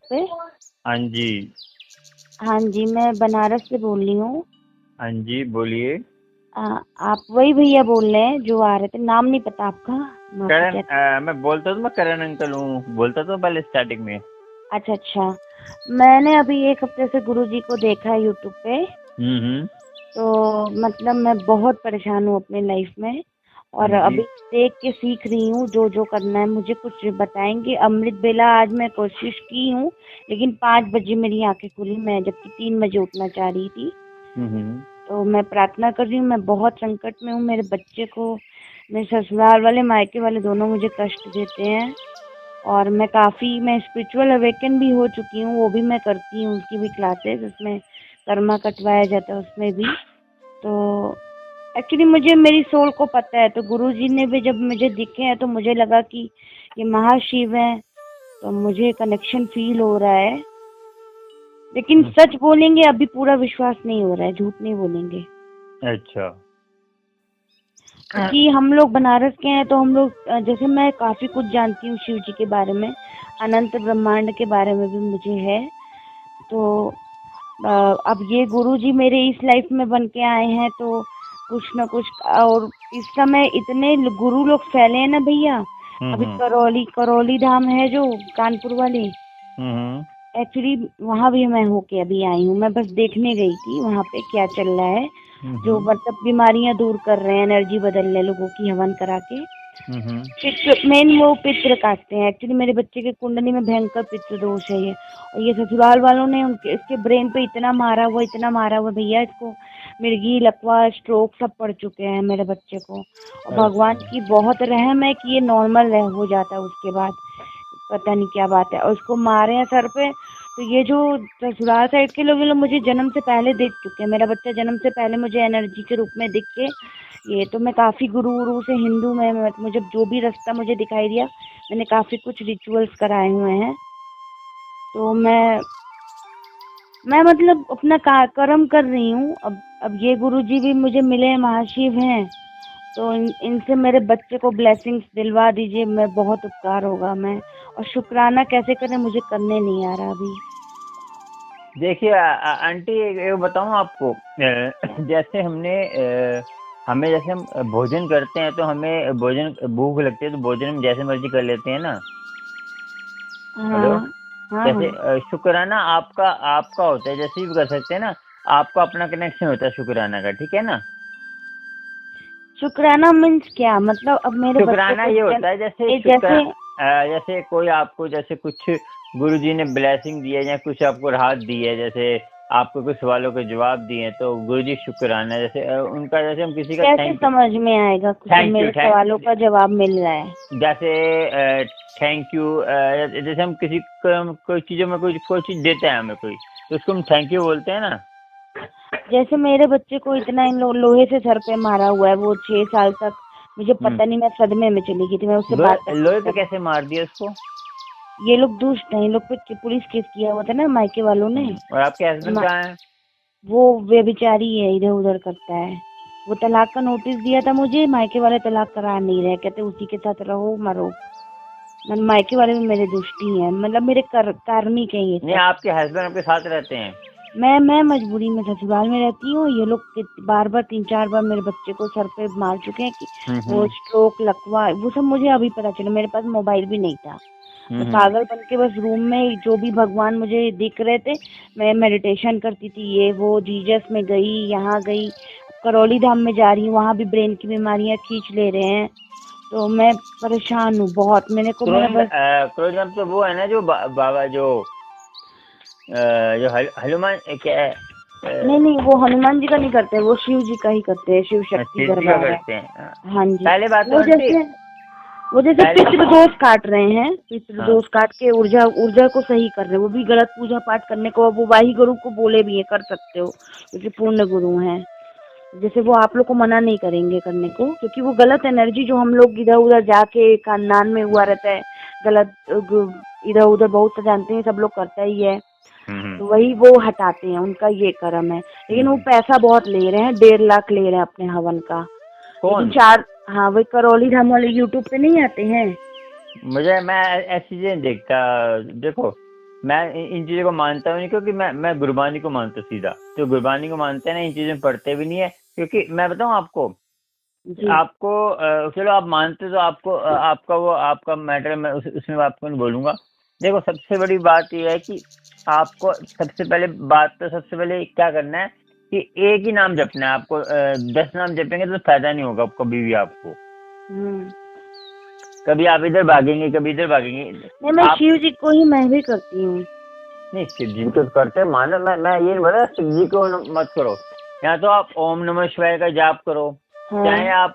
पे। हाँ जी। हाँ जी, मैं बनारस से बोल रही हूँ। हाँ जी, बोलिए। आप वही भैया बोल रहे हैं जो आ रहे थे? नाम नहीं पता आपका, माफी करण, चाहती मैं बोलता तो मैं करण अंकल हूँ, बोलता तो पहले स्टार्टिंग में। हूँ। अच्छा अच्छा, मैंने अभी 1 हफ्ते से गुरुजी को देखा है यूट्यूब पे। हम्म। तो मतलब मैं बहुत परेशान हूँ अपनी लाइफ में, हाँ और जी। अभी देख के सीख रही हूँ जो जो करना है। मुझे कुछ बताएंगे? अमृत बेला आज मैं कोशिश की हूँ, लेकिन 5 बजे मेरी आंखें खुली, मैं जबकि 3 बजे उठना चाह रही थी। हम्म। तो मैं प्रार्थना कर रही हूँ, मैं बहुत संकट में हूँ। मेरे बच्चे को, मेरे ससुराल वाले मायके वाले दोनों मुझे कष्ट देते हैं, और मैं स्पिरिचुअल अवेकन भी हो चुकी हूँ, वो भी मैं करती हूँ, उसकी भी क्लासेस, उसमें कर्मा कटवाया जाता है उसमें भी। तो एक्चुअली मुझे मेरी सोल को पता है, तो गुरुजी ने भी जब मुझे दिखे हैं तो मुझे लगा कि ये महाशिव हैं, तो मुझे कनेक्शन फील हो रहा है। लेकिन सच बोलेंगे अभी पूरा विश्वास नहीं हो रहा है, झूठ नहीं बोलेंगे। अच्छा। क्योंकि हम लोग बनारस के हैं, तो हम लोग जैसे मैं काफ़ी कुछ जानती हूँ शिव जी के बारे में, अनंत ब्रह्मांड के बारे में भी मुझे है। तो अब ये गुरु जी मेरे इस लाइफ में बन के आए हैं, तो कुछ ना कुछ। और इस समय इतने गुरु लोग फैले हैं ना भैया। अभी हम्म। करौली धाम है जो कानपुर वाली, हम्म। एक्चुअली वहाँ भी मैं होके अभी आई हूँ। मैं बस देखने गई थी वहाँ पे क्या चल रहा है, जो हम्म। मतलब बीमारियां दूर कर रहे हैं, एनर्जी बदल रहे हैं लोगों की हवन करा के। हम्म। पितृ मेन वो पितृ काटते हैं। एक्चुअली मेरे बच्चे के कुंडली में भयंकर पितृ दोष है ये, और ये ससुराल वालों ने उनके इसके ब्रेन पे इतना मारा हुआ भैया, इसको मिर्गी, लकवा, स्ट्रोक सब पड़ चुके हैं मेरे बच्चे को। और भगवान अच्छा। की बहुत रहम है कि ये नॉर्मल हो जाता है उसके बाद। पता नहीं क्या बात है, और उसको मारे हैं सर पे। तो ये जो ससुराल साइड के लोग, ये लोग मुझे जन्म से पहले देख चुके हैं, मेरा बच्चा जन्म से पहले मुझे एनर्जी के रूप में दिख के। ये तो मैं काफ़ी गुरु से हिंदू में मुझे जो भी रास्ता मुझे दिखाई दिया, मैंने काफ़ी कुछ रिचुअल्स कराए हुए हैं। तो मैं मतलब अपना कर्म कर रही हूँ। अब ये गुरुजी भी मुझे मिले हैं, महाशिव हैं, तो इनसे मेरे बच्चे को ब्लेसिंग्स दिलवा दीजिए, मैं बहुत उपकार होगा। मैं और शुक्राना कैसे करें मुझे करने नहीं आ रहा अभी। देखिए आंटी, एक बताऊं आपको, जैसे हमें जैसे हम भोजन करते हैं तो हमें भोजन भूख लगती है तो भोजन हम जैसे मर्जी कर लेते हैं ना। हेलो। हाँ हाँ जैसे हाँ। शुक्राना आपका आपका होता है, जैसे भी कर सकते हैं ना। आपका अपना कनेक्शन होता है शुक्राना का, ठीक है ना। शुक्राना मीन्स क्या मतलब? अब मेरे बच्चे शुक्राना को ये होता है जैसे जैसे जैसे कोई आपको जैसे कुछ गुरुजी ने ब्लेसिंग दी है या कुछ आपको राहत दी है, जैसे आपको कुछ सवालों के जवाब दिए हैं तो गुरुजी शुक्राना, जैसे उनका जैसे हम किसी का कैसे समझ में आएगा कुछ जब थैंक यू मेरे सवालों का जवाब मिल रहा है? जैसे थैंक यू, जैसे हम किसी को कोई चीज़ों में कोई चीज़ देता है हमें कोई, तो उसको हम थैंक यू बोलते हैं ना। जैसे मेरे बच्चे को इतना इन लोहे से सर पे मारा हुआ है, वो 6 साल तक, मुझे पता नहीं, मैं सदमे में चली गई थी, मैं उससे बात लोहे करती लोहे पे थी। कैसे मार दिया उसको? ये लोग दुष्ट हैं, इन लोग पे पुलिस केस किया हुआ था ना मायके वालों ने। और आपके हस्बैंड मा- कहाँ हैं? वो बेचारी है, इधर उधर करता है। वो तलाक का नोटिस दिया था मुझे, मायके वाले तलाक करा नहीं रहे, कहते उसी के साथ रहो मरो। मायके वाले भी मेरे दुष्ट ही हैं, मतलब मेरे कार्मिक हैं ये नहीं, सब। आपके हस्बैंड आपके साथ रहते हैं? मैं मजबूरी में ससुराल में रहती हूँ। ये लोग बार बार 3-4 बार मेरे बच्चे को सर पे मार चुके हैं कि वो हम्म। स्ट्रोक, लकवा, वो सब मुझे अभी पता चला। मेरे पास मोबाइल भी नहीं था, मैं हम्म। पागल बन के बस रूम में जो भी भगवान मुझे दिख रहे थे, मैं मेडिटेशन करती थी। ये वो जीसस में गई, यहाँ गई, करौली धाम में जा रही हूँ, वहाँ भी ब्रेन की बीमारियाँ खींच ले रहे हैं। तो मैं परेशान हूँ बहुत। मैंने बस क्रोध तो वो है ना जो बाबा जो हनुमान क्या है, नहीं नहीं, वो हनुमान जी का नहीं करते, वो शिव जी का ही करते हैं, शिव शक्ति शिव जी का दरबार है। करते हैं। हाँ जी। पहले बात तो वो आंटी, जैसे वो जैसे पहले पितृदोष काट रहे हैं, हाँ। पितृदोष काट के ऊर्जा ऊर्जा को सही कर रहे हैं। वो भी गलत पूजा पाठ करने को, वो वाही गुरु को बोले भी है कर सकते हो, क्योंकि पूर्ण गुरु हैं। जैसे वो आप लोग को मना नहीं करेंगे करने को, क्योंकि वो गलत एनर्जी जो हम लोग इधर उधर जाके खानदान में हुआ रहता है, गलत इधर उधर बहुत सा जानते हैं, सब लोग करता ही है। हम्म। तो वही वो हटाते हैं, उनका ये कर्म है। लेकिन वो हम्म। पैसा बहुत ले रहे हैं, 1.5 लाख ले रहे हैं अपने हवन का। लेकिन कौन? चार, हाँ वही करौली धाम वाले यूट्यूब पे नहीं आते हैं? मैं ऐसी चीजें देखता। देखो, मैं इन चीज़ों को मानता हूँ नहीं, क्योंकि मैं गुरबानी को मानता हूँ सीधा। तो गुरबानी को मानते हैं ना, इन चीज़ों में पढ़ते भी नहीं है। क्योंकि मैं बताऊँ आपको, जी। आपको चलो आप मानते तो आपको आपका वो आपका मैटर, मैं उसमें आपको नहीं बोलूँगा। देखो सबसे बड़ी बात ये है कि आपको सबसे पहले बात तो सबसे पहले क्या करना है कि एक ही नाम जपना है आपको। 10 नाम जपेंगे तो फायदा नहीं होगा कभी भी आपको। कभी आप इधर भागेंगे, कभी इधर भागेंगे। नहीं, मैं आप शिव जी को ही मैं भी करती हूँ। नहीं, शिव जी को करते हैं, मानो मैं ये नहीं बोला शिव जी को मत करो। या तो आप ओम नमः शिवाय का जाप करो, हाँ। चाहे आप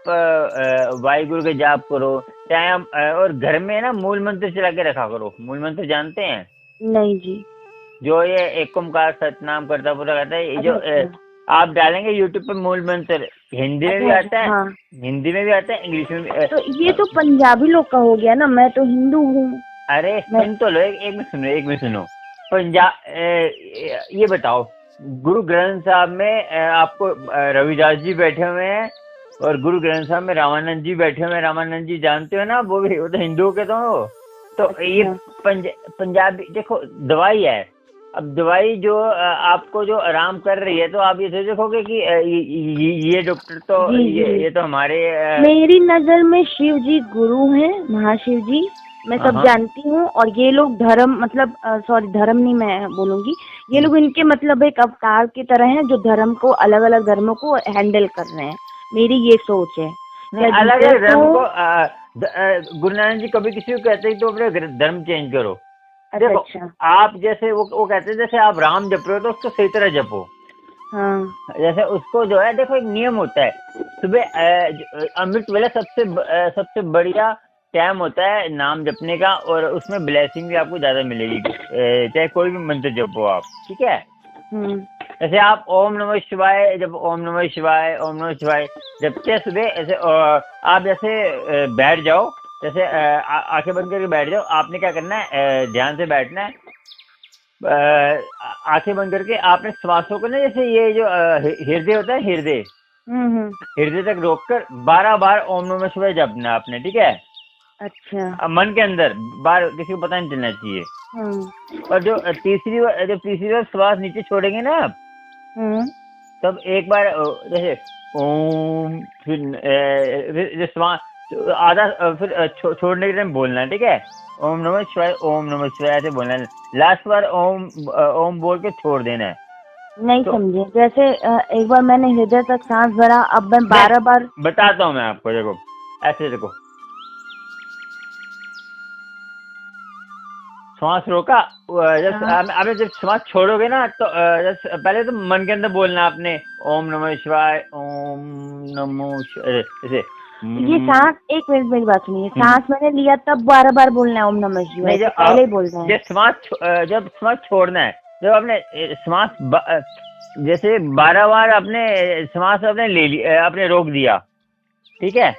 वाहिगुरु का जाप करो, चाहे आप और घर में ना मूल मंत्र चला के रखा करो। मूल मंत्र जानते हैं? नहीं जी। जो ये एक ओमकार सतनाम करता पूरा कहता है, ये जो अच्छा। आप डालेंगे यूट्यूब पे मूल मंत्र, हिंदी में भी अच्छा। आता है, हाँ। हिंदी में भी आता है, इंग्लिश में भी। तो ये तो पंजाबी लोग का हो गया ना, मैं तो हिंदू हूँ। अरे सुन तो लो, एक मिनट सुनो, एक मिनट सुनो। ये बताओ, गुरु ग्रंथ साहब में आपको रविदास जी बैठे हुए हैं, और गुरु ग्रंथ साहब में रामानंद जी बैठे हुए हैं। रामानंद जी जानते हो ना, वो तो हिंदुओं के तो ये पंजाबी देखो दवाई है। अब दवाई जो आपको जो आराम कर रही है, तो आप ये देखोगे कि ये डॉक्टर तो जी, जी। ये तो हमारे मेरी नजर में शिव जी गुरु हैं, महाशिव जी, मैं सब जानती हूँ। और ये लोग धर्म मतलब सॉरी धर्म नहीं मैं बोलूंगी, ये लोग इनके मतलब एक अवतार की तरह हैं जो धर्म को, अलग अलग धर्मों को हैंडल कर रहे हैं। मेरी ये सोच है। अलग अलग धर्म को गुरु नानक जी कभी किसी को कहते हैं तो अपने धर्म चेंज करो। देखो आप जैसे वो कहते हैं, जैसे आप राम जप रहे हो तो उसको सही तरह जपो। हाँ। जैसे उसको जो है, देखो एक नियम होता है, सुबह अमृत वेला सबसे बढ़िया टाइम होता है नाम जपने का, और उसमें ब्लेसिंग भी आपको ज्यादा मिलेगी, चाहे कोई भी मंत्र जपो आप, ठीक है। जैसे आप ओम नमः शिवाय, जब ओम नमः शिवाय, ओम नमः शिवाय जपते सुबह, ऐसे आप जैसे बैठ जाओ, जैसे आंखें बंद करके बैठ जाओ। आपने क्या करना है, ध्यान से बैठना है, आंखें बंद करके आपने श्वासों को ना, जैसे ये जो हृदय होता है, हृदय तक रोककर 12 बार ओम नमः शिवाय जपना आपने, ठीक है। अच्छा। मन के अंदर बार, किसी को पता नहीं चलना चाहिए। और जो तीसरी बार श्वास नीचे छोड़ेंगे ना आप, तब एक बार जैसे ओम, फिर श्वास आधा, फिर छोड़ने के टाइम बोलना है, ठीक है। ओम नमः शिवाय, ओम नमः शिवाय ऐसे बोलना है। लास्ट बार ओम बोल के छोड़ देना है। नहीं तो, समझे, जैसे एक बार मैंने हृदय तक सांस भरा, अब मैं 12 बार बताता हूँ मैं आपको। देखो ऐसे देखो, श्वास रोका, आपने जब श्वास छोड़ोगे ना, तो पहले तो मन के अंदर बोलना आपने, ओम नमः शिवाय, ओम नमो शिवाय, ऐसे। ये सांस, एक मिनट मेरी बात सुनिए, सांस मैंने लिया तब 12 बार बोलना है ओम नमः शिवाय, पहले ही बोल रहे हैं। जब श्वास छोड़ना है, जब आपने श्वास जैसे 12 बार आपने श्वास आपने ले लिया, आपने रोक दिया, ठीक है।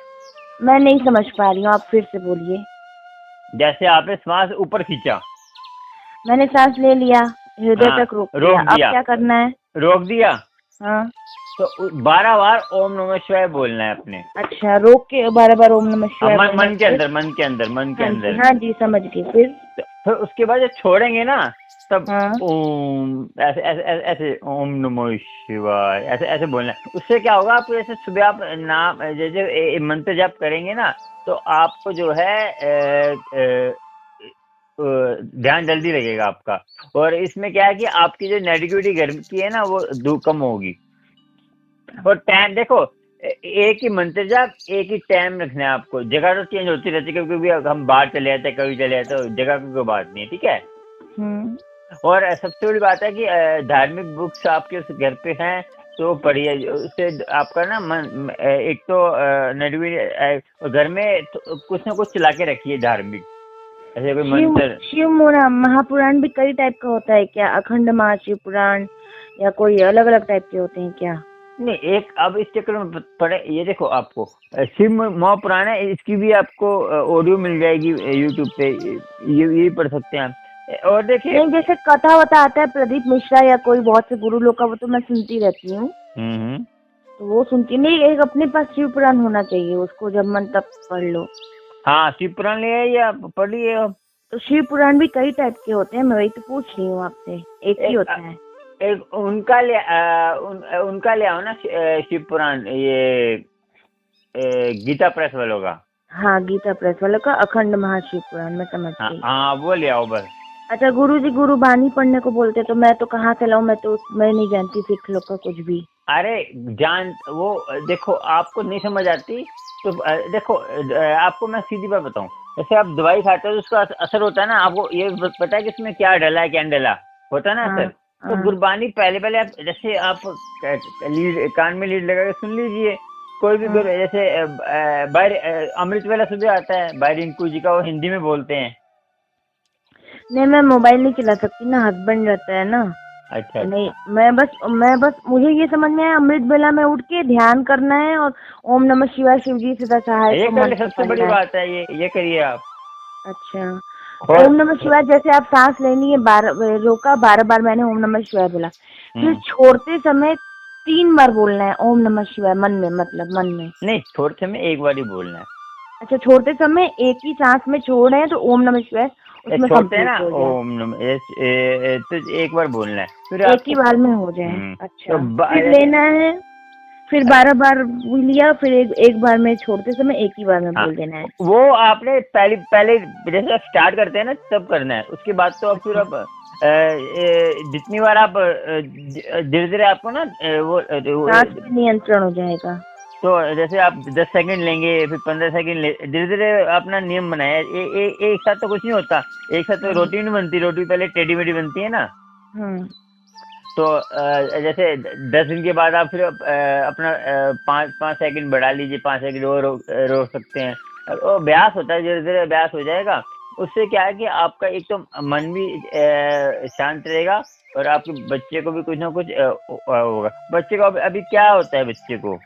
मैं नहीं समझ पा रही हूँ, आप फिर से बोलिए। जैसे आपने श्वास ऊपर खींचा, मैंने सांस ले लिया, हृदय तक रोक दिया, अब क्या करना है? रोक दिया। हाँ, तो 12 बार ओम नमः शिवाय बोलना है अपने। अच्छा, रोक के 12 बार ओम नमः शिवाय मन के अंदर। हाँ जी, समझ गई। फिर उसके बाद जब छोड़ेंगे ना, तब ओम ऐसे ओम नमः शिवाय ऐसे बोलना है। उससे क्या होगा, आपको जैसे सुबह आप नाम जैसे मंत्र जाप करेंगे ना, तो आपको जो है ध्यान जल्दी लगेगा आपका। और इसमें क्या है कि आपकी जो नेगेटिविटी घर की है ना, वो कम होगी। और टाइम देखो, एक ही मंत्र जाप, एक ही टाइम रखना है आपको। जगह तो चेंज होती रहती है, क्योंकि हम बाहर चले जाते हैं, कभी चले जाते हैं, जगह की कोई बात नहीं है, ठीक है। और सबसे बड़ी बात है कि धार्मिक बुक्स आपके घर पे हैं तो पढ़िए, उससे आपका ना मन, एक तो नेगेटिविटी घर में तो कुछ ना कुछ चला के रखिए धार्मिक, ऐसे कोई मंत्र। शिव महापुराण भी कई टाइप का होता है क्या? अखंड महाशिव पुराण या कोई अलग अलग टाइप के होते हैं क्या? नहीं, एक अब इस चक्कर में पढ़े, ये देखो आपको शिव महापुराण है, इसकी भी आपको ऑडियो मिल जाएगी यूट्यूब पे, ये पढ़ सकते हैं आप। और देखिए, नहीं, जैसे कथा वथा आता है प्रदीप मिश्रा या कोई बहुत से गुरु लोग का, वो तो मैं सुनती रहती हूँ, तो वो सुनती नहीं। एक अपने पास शिव पुराण होना चाहिए, उसको जब मन तब पढ़ लो। हाँ, शिव पुराण ले आइए, आप पढ़िए। तो शिव पुराण भी कई टाइप के होते हैं, मैं वही तो पूछ रही हूँ आपसे, एक ही होता है? एक उनका ले आओ ना, शिव पुराण, ये गीता प्रेस वालों का। हाँ, गीता प्रेस वालों का अखंड महाशिव पुराण, मैं समझ हाँ गई। हाँ, वो ले आओ बस। अच्छा, गुरु जी गुरुबानी पढ़ने को बोलते, तो मैं तो कहाँ से लाऊं? मैं नहीं जानती सिख लोग का कुछ भी। अरे वो देखो, आपको नहीं समझ आती तो देखो, आपको मैं सीधी बात बताऊं, जैसे आप दवाई खाते हो तो उसका असर होता है ना, आपको ये पता है कि इसमें क्या डला है क्या नहीं डला, होता है ना हाँ असर। तो हाँ गुरबानी पहले पहले आप जैसे आप लीड कान में लीड लगा के सुन लीजिए, कोई भी हाँ। जैसे बाहर अमृत वेला सुबह आता है, बाहर रिंकू जी का, वो हिंदी में बोलते हैं। नहीं, मैं मोबाइल नहीं चला सकती ना, हस्बैंड रहता है ना। अच्छा नहीं, अच्छा। मैं बस मुझे ये समझ में आया, अमृत बेला में उठ के ध्यान करना है और ओम नमः शिवाय शिव जी सदा सहाय ये को कर ले, मंत्र सबसे बड़ी पढ़ना है। बात है ये करिए आप। अच्छा, और ओम नमः शिवाय जैसे आप सांस लेनी है, 12 रोका, 12 बार मैंने ओम नमः शिवाय बोला, फिर छोड़ते समय 3 बार बोलना है ओम नमः शिवाय, मन में, मतलब मन में। नहीं, छोड़ते में एक बार ही बोलना है। अच्छा, छोड़ते समय एक ही सांस में छोड़ रहे हैं तो ओम नमः शिवाय उसमें छोड़ते हैं ना, कंप्लीट हो जाए, ओम नमः, तो एक बार बोलना है, फिर एक ही आपको बार में हो जाए। तो अच्छा, फिर लेना है, फिर 12 बार लिया, फिर एक बार में छोड़ते समय एक ही बार में हाँ, बोल देना है। वो आपने पहले पहले जैसे आप स्टार्ट करते हैं ना तब करना है, उसके बाद तो अब फिर अच्छा। अब जितनी बार आप धीरे धीरे आपको ना सांस पे नियंत्रण हो जाएगा। तो जैसे आप 10 सेकंड लेंगे, फिर 15 सेकंड धीरे धीरे अपना नियम बनाया। एक साथ तो कुछ नहीं होता, एक साथ तो रोटी नहीं बनती, रोटी पहले टेढ़ी मेढ़ी बनती है ना। हम्म। तो जैसे 10 दिन के बाद आप फिर अपना 5 सेकंड बढ़ा लीजिए, 5 सेकंड और रोक सकते हैं। और अभ्यास होता है, धीरे धीरे अभ्यास हो जाएगा। उससे क्या है कि आपका एक तो मन भी शांत रहेगा, और आपके बच्चे को भी कुछ ना कुछ होगा। बच्चे को अभी क्या होता है बच्चे को?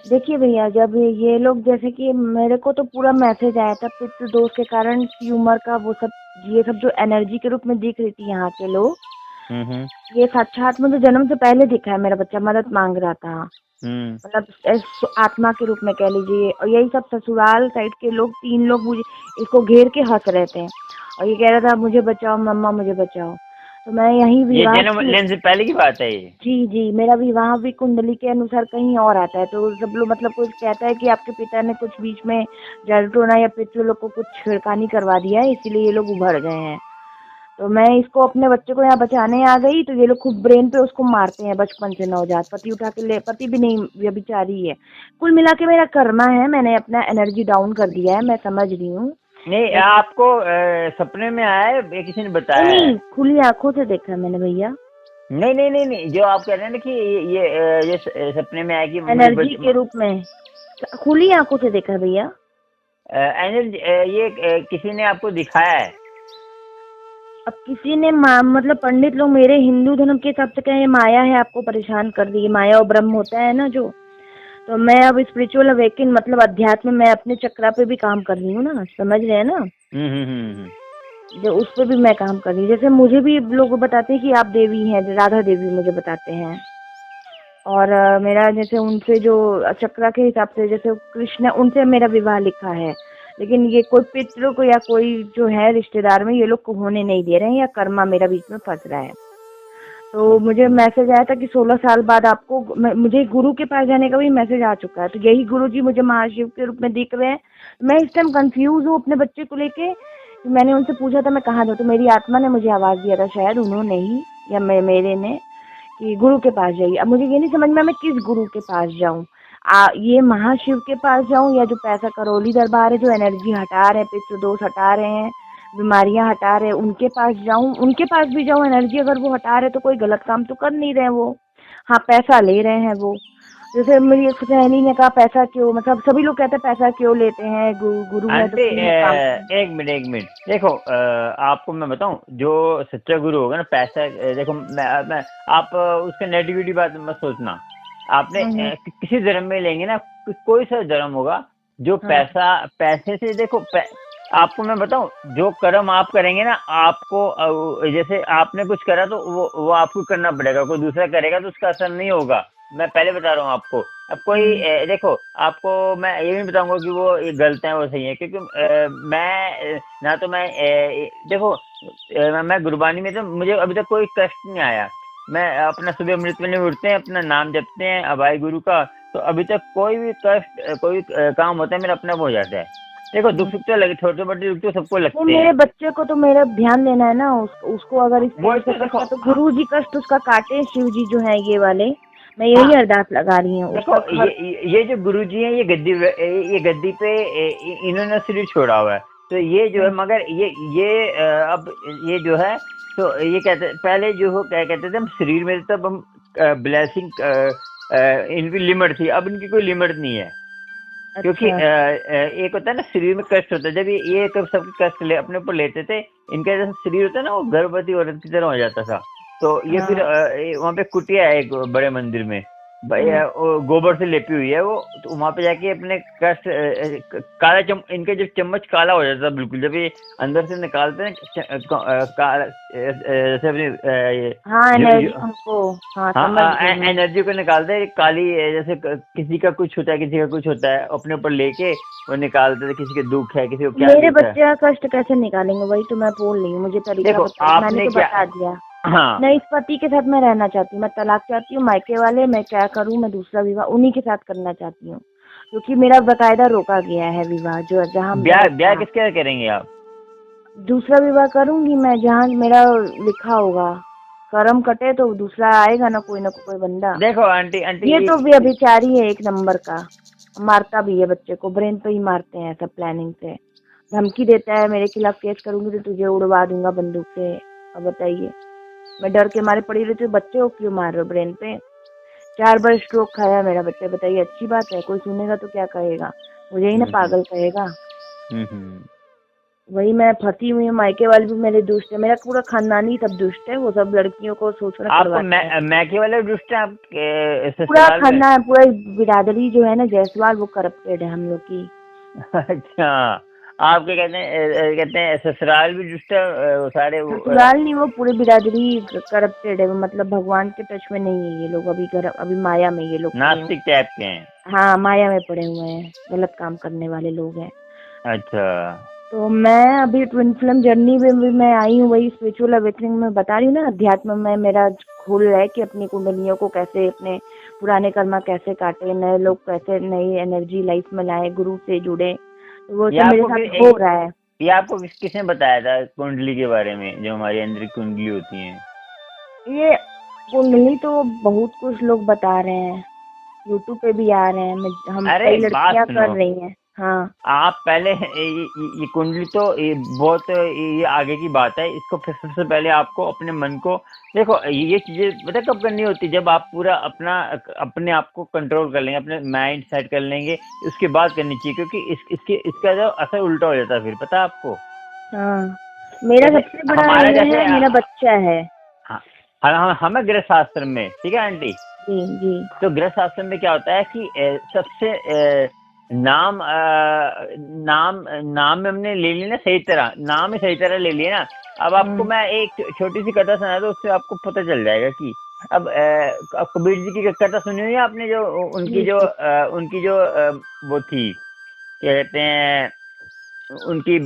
देखिए भैया, जब ये लोग, जैसे कि मेरे को तो पूरा मैसेज आया था पितृ दोष के कारण ट्यूमर का, वो सब, ये सब जो एनर्जी के रूप में दिख रही थी यहाँ के लोग, ये साक्षात मुझे जन्म से पहले दिखा है। मेरा बच्चा मदद मांग रहा था, मतलब आत्मा के रूप में कह लीजिए। और यही सब ससुराल साइड के लोग, 3 लोग मुझे इसको घेर के हंस रहे थे, और ये कह रहा था मुझे बचाओ मम्मा, मुझे बचाओ। तो मैं यही ये विवाह जन्म लेने से पहले की बात है ये? जी जी, मेरा विवाह भी कुंडली के अनुसार कहीं और आता है, तो सब लोग, मतलब कुछ कहता है कि आपके पिता ने कुछ बीच में जल टोना या पितृ लोग को कुछ छिड़कानी करवा दिया है, इसीलिए ये लोग उभर गए हैं। तो मैं इसको, अपने बच्चे को यहाँ बचाने आ गई, तो ये लोग खूब ब्रेन पे उसको मारते हैं बचपन से, नवजात। पति उठा के ले, पति भी नहीं, व्यभिचारी है। कुल मिला के मेरा कर्मा है, मैंने अपना एनर्जी डाउन कर दिया है, मैं समझ रही हूँ। नहीं, आपको सपने में आया है या किसी ने बताया है? नहीं, खुली आंखों से देखा है मैंने भैया। नहीं नहीं नहीं नहीं, जो आप कह रहे हैं ना कि ये सपने में आया कि एनर्जी के रूप में खुली आंखों से देखा है भैया। एनर्जी, ये किसी ने आपको दिखाया है? अब किसी ने, मतलब पंडित लोग, मेरे हिंदू धर्म के हिसाब से कहें, ये माया है, आपको परेशान कर दी। माया और ब्रह्म होता है ना जो, तो मैं अब स्पिरिचुअल अवेकिन, मतलब अध्यात्म, मैं अपने चक्रा पे भी काम कर रही हूँ ना, समझ रहे हैं ना। जो उस पे भी मैं काम कर रही हूँ। जैसे मुझे भी लोग बताते हैं कि आप देवी हैं, राधा देवी मुझे बताते हैं। और मेरा जैसे उनसे जो चक्रा के हिसाब से, जैसे कृष्ण, उनसे मेरा विवाह लिखा है, लेकिन ये कोई पितरों को या कोई जो है रिश्तेदार में, ये लोग को होने नहीं दे रहे हैं, या कर्मा मेरा बीच में फंस रहा है। तो मुझे मैसेज आया था कि 16 साल बाद आपको, मुझे गुरु के पास जाने का भी मैसेज आ चुका है। तो यही गुरु जी मुझे महाशिव के रूप में दिख रहे हैं। मैं इस टाइम कंफ्यूज हूँ अपने बच्चे को लेके। मैंने उनसे पूछा था मैं कहाँ जाऊँ, तो मेरी आत्मा ने मुझे आवाज दिया था, शायद उन्होंने ही या मेरे ने, कि गुरु के पास जाइए। अब मुझे ये नहीं समझ में मैं किस गुरु के पास जाऊँ, ये महाशिव के पास जाऊँ, या जो पैसा करौली दरबार है, जो एनर्जी हटा रहे हैं, पितृ दोष हटा रहे हैं, बीमारियां हटा रहे हैं, उनके पास जाऊं। उनके पास भी जाऊं, एनर्जी अगर वो हटा रहे तो कोई गलत काम तो कर नहीं रहे वो। हाँ, पैसा ले रहे हैं वो। जैसे मेरी एक सहेली ने कहा पैसा क्यों, मतलब सभी लोग कहते हैं पैसा क्यों लेते हैं, गुरु है तो एक मिनट देखो, आपको मैं बताऊं, जो सच्चा गुरु होगा ना, पैसा देखो, मैं आप उसके नेगेटिविटी बात मत सोचना। आपने किसी धर्म में लेंगे ना, कोई सा धर्म होगा, जो पैसे से, देखो आपको मैं बताऊं, जो कर्म आप करेंगे ना, आपको जैसे आपने कुछ करा तो वो आपको करना पड़ेगा, कोई दूसरा करेगा तो उसका असर नहीं होगा। मैं पहले बता रहा हूँ आपको। अब कोई देखो, आपको मैं ये नहीं बताऊंगा कि वो ये गलत है वो सही है, क्योंकि मैं ना तो मैं देखो, मैं गुरबानी में तो मुझे अभी तक कोई कष्ट नहीं आया। मैं अपना सुबह अमृत वेले में उठते हैं, अपना नाम जपते हैं अभाई गुरु का, तो अभी तक कोई भी कष्ट कोई काम होता है मेरा अपना हो जाता है। देखो दुख सुख तो लगे, छोटे मोटे दुख तो सबको वो लगते मेरे हैं। बच्चे को तो मेरा ध्यान देना है ना, उसको अगर इस वो तरह से तो कष्ट देखो, है तो गुरु जी कष्ट उसका काटे, शिव जी जो है ये वाले, मैं यही हाँ अरदास लगा रही हूँ देखो, उसका हर। ये जो गुरुजी हैं, ये गद्दी पे इन्होंने शरीर छोड़ा हुआ है, तो ये जो है, मगर ये अब ये जो है, तो ये कहते पहले जो हो क्या कहते थे हम शरीर में, तब हम ब्लेसिंग इनकी लिमिट थी, अब इनकी कोई लिमिट नहीं है। क्योंकि अच्छा। एक होता है ना शरीर में कष्ट होता है, जब ये कब सब कष्ट ले अपने ऊपर लेते थे, इनका जैसा शरीर होता है ना वो गर्भवती औरत की तरह हो जाता था। तो ये फिर हाँ। वहाँ पे कुटिया है एक बड़े मंदिर में, वो गोबर से लेपी हुई है वो, तो वहाँ पे जाके अपने कष्ट इनका जब चम्मच काला हो जाता है बिल्कुल, जब ये अंदर से निकालते हैं काला जैसे अपनी हाँ एनर्जी उनको। हाँ हाँ समझ गई मैं। एनर्जी को निकालते हैं काली, जैसे किसी का कुछ होता है, किसी का कुछ होता है, अपने ऊपर लेके वो निकालते थे, किसी के दुख है, किसी को क्या मेरे दुख है। बच्चे का कष्ट कैसे निकालेंगे, वही तो मैं बोल रही हूँ, मुझे तरीका देखो बताइए, मैंने आपने तो क्या, बता दिया। हाँ मैं इस पति के साथ मैं रहना चाहती हूँ, मैं तलाक चाहती हूँ, मायके वाले मैं क्या करूँ, मैं दूसरा विवाह उन्हीं के साथ करना चाहती हूँ, क्योंकि मेरा बकायदा रोका गया है विवाह, जो जहाँ ब्याह मेरा ब्याह था। किसके साथ करेंगे आप? दूसरा विवाह करूंगी मैं जहाँ मेरा लिखा होगा, कर्म कटे तो दूसरा आएगा ना कोई बंदा। देखो आंटी आंटी ये तो व्यभिचारी है एक नंबर का, मारता भी है बच्चे को, ब्रेन पे ही मारते हैं सब प्लानिंग से, धमकी देता है मेरे खिलाफ केस करूंगी तो तुझे उड़वा दूंगा बंदूक से। अब बताइए, मैं डर के मारे पड़ी रहती हूँ, बच्चे को क्यों मार रहे हो ब्रेन पे? 4 बार स्ट्रोक खाया मेरा बच्चा, बताइए अच्छी बात है? कोई सुनेगा तो क्या कहेगा, मुझे ही ना हम्म पागल कहेगा। हम्म। वही मैं फंसी हुई हूँ, मायके वाले भी मेरे दुष्ट है, मेरा पूरा खानदान ही सब दुष्ट है, वो सब लड़कियों को शोषण आपको करवाते हैं। मैके वाले दुष्ट हैं आपके पूरा ससुराल में? खानदान, पूरा बिरादरी जो है ना जायसवाल, वो करप्टेड है हम लोग की। अच्छा, आपके कहते हैं ससुराल भी दुष्ट है, वो सारे ससुराल नहीं, वो पूरी बिरादरी करप्टेड है, मतलब भगवान के टच में नहीं है ये लोग, अभी माया में ये लोग पड़े हुए नास्तिक टाइप के हैं। हैं। हाँ माया में पड़े हुए हैं, गलत काम करने वाले लोग हैं। अच्छा। तो मैं अभी ट्विन फ्लेम जर्नी में भी मैं आई हूँ, वही स्पिरिचुअल अवेकनिंग में बता रही हूँ ना, अध्यात्म में मेरा खुल रहा है कि अपनी कुंडलियों को कैसे, अपने पुराने कर्मा कैसे काटे, नए लोग कैसे नई एनर्जी लाइफ में लाए, गुरु से जुड़े, तो वो ये सब मेरे आपको साथ हो रहा है। ये आपको किसने बताया था कुंडली के बारे में, जो हमारी अंदर कुंडली होती है? ये कुंडली तो बहुत कुछ लोग बता रहे हैं, यूट्यूब पे भी आ रहे हैं, हम अरे कई बात लड़कियां कर सुनो, रही हैं। हाँ। आप पहले ये कुंडली तो ये बहुत ये आगे की बात है, इसको फिर सबसे पहले आपको अपने मन को, देखो ये चीजें पता कब करनी होती है, जब आप पूरा अपने आप को कंट्रोल कर लेंगे, अपने माइंड सेट कर लेंगे, उसके बाद करनी चाहिए, क्योंकि इसका जो असर उल्टा हो जाता है फिर, पता है आपको? हाँ मेरा जैसे सबसे बड़ा हमारा ये जैसे है, मेरा बच्चा है। हाँ, हमें गृह शास्त्र में, ठीक है आंटी, जी जी। तो गृह शास्त्र में क्या होता है कि सबसे नाम नाम में हमने ले लिया ना, सही तरह नाम ही सही तरह ले लिया ना। अब आपको मैं एक छोटी सी कथा सुना दूं, उससे आपको पता चल जाएगा कि अब कबीर जी की कथा सुनी हुई है आपने, जो जी जी। उनकी जो वो थी, क्या कहते हैं, उनकी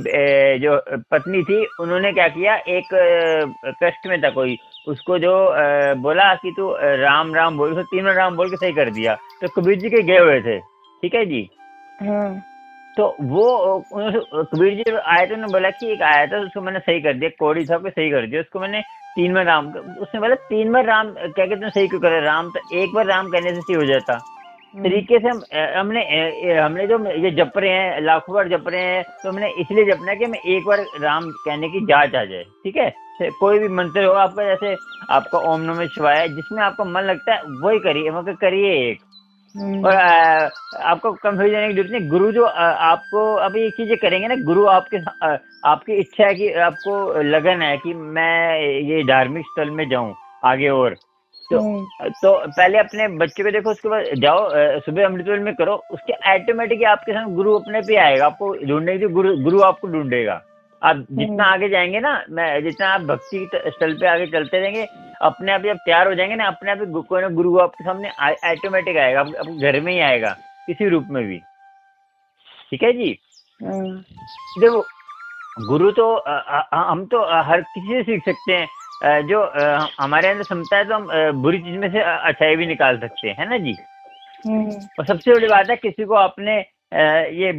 जो पत्नी थी, उन्होंने क्या किया, एक कष्ट में था कोई, उसको जो बोला कि तू राम राम बोल, उसने 3 बार राम बोल के सही कर दिया, तो कबीर जी के गए हुए थे, ठीक है जी। हाँ। तो वो कबीर जी आए तो उन्होंने बोला कि एक आया था उसको मैंने सही कर दिया, कोड़ी था, सही कर दिया उसको मैंने 3 बार राम, उसने बोला 3 बार राम क्या कहते हैं सही क्यों करे, राम तो 1 बार राम कहने से सही हो जाता। तरीके से हमने जो ये जप रहे हैं, लाखों बार जप रहे हैं, तो हमने इसलिए जपना है कि हमें 1 बार राम कहने की जांच आ जाए, ठीक है। कोई भी मंत्र हो आपका, जैसे आपका ओम नमः शिवाय, जिसमें आपका मन लगता है वही करिए, मतलब करिए एक। और आपको कंफ्यूजन होने की जरूरत नहीं, गुरु जो आपको अभी ये चीजें करेंगे ना, गुरु आपकी इच्छा है कि आपको लगन है कि मैं ये धार्मिक स्थल में जाऊं आगे, और तो पहले अपने बच्चे को देखो, उसके बाद जाओ सुबह अमृतवेल में करो, उसके ऑटोमेटिक आपके साथ गुरु अपने पे आएगा, आपको ढूंढने की गुरु आपको ढूंढेगा, आप जितना आगे जाएंगे ना, मैं जितना आप भक्ति के स्थल पे आगे चलते रहेंगे, अपने आप जब तैयार हो जाएंगे ना, अपने आप ही कोई ना गुरु आपके सामने ऑटोमेटिक आएगा, आपके घर में ही आएगा, किसी रूप में भी। ठीक है जी। देखो गुरु तो हम तो हर किसी से सीख सकते हैं। जो हमारे अंदर क्षमता है, तो हम बुरी चीज में से अच्छाई भी निकाल सकते हैं, है ना जी। और सबसे बड़ी बात है, किसी को आपने ये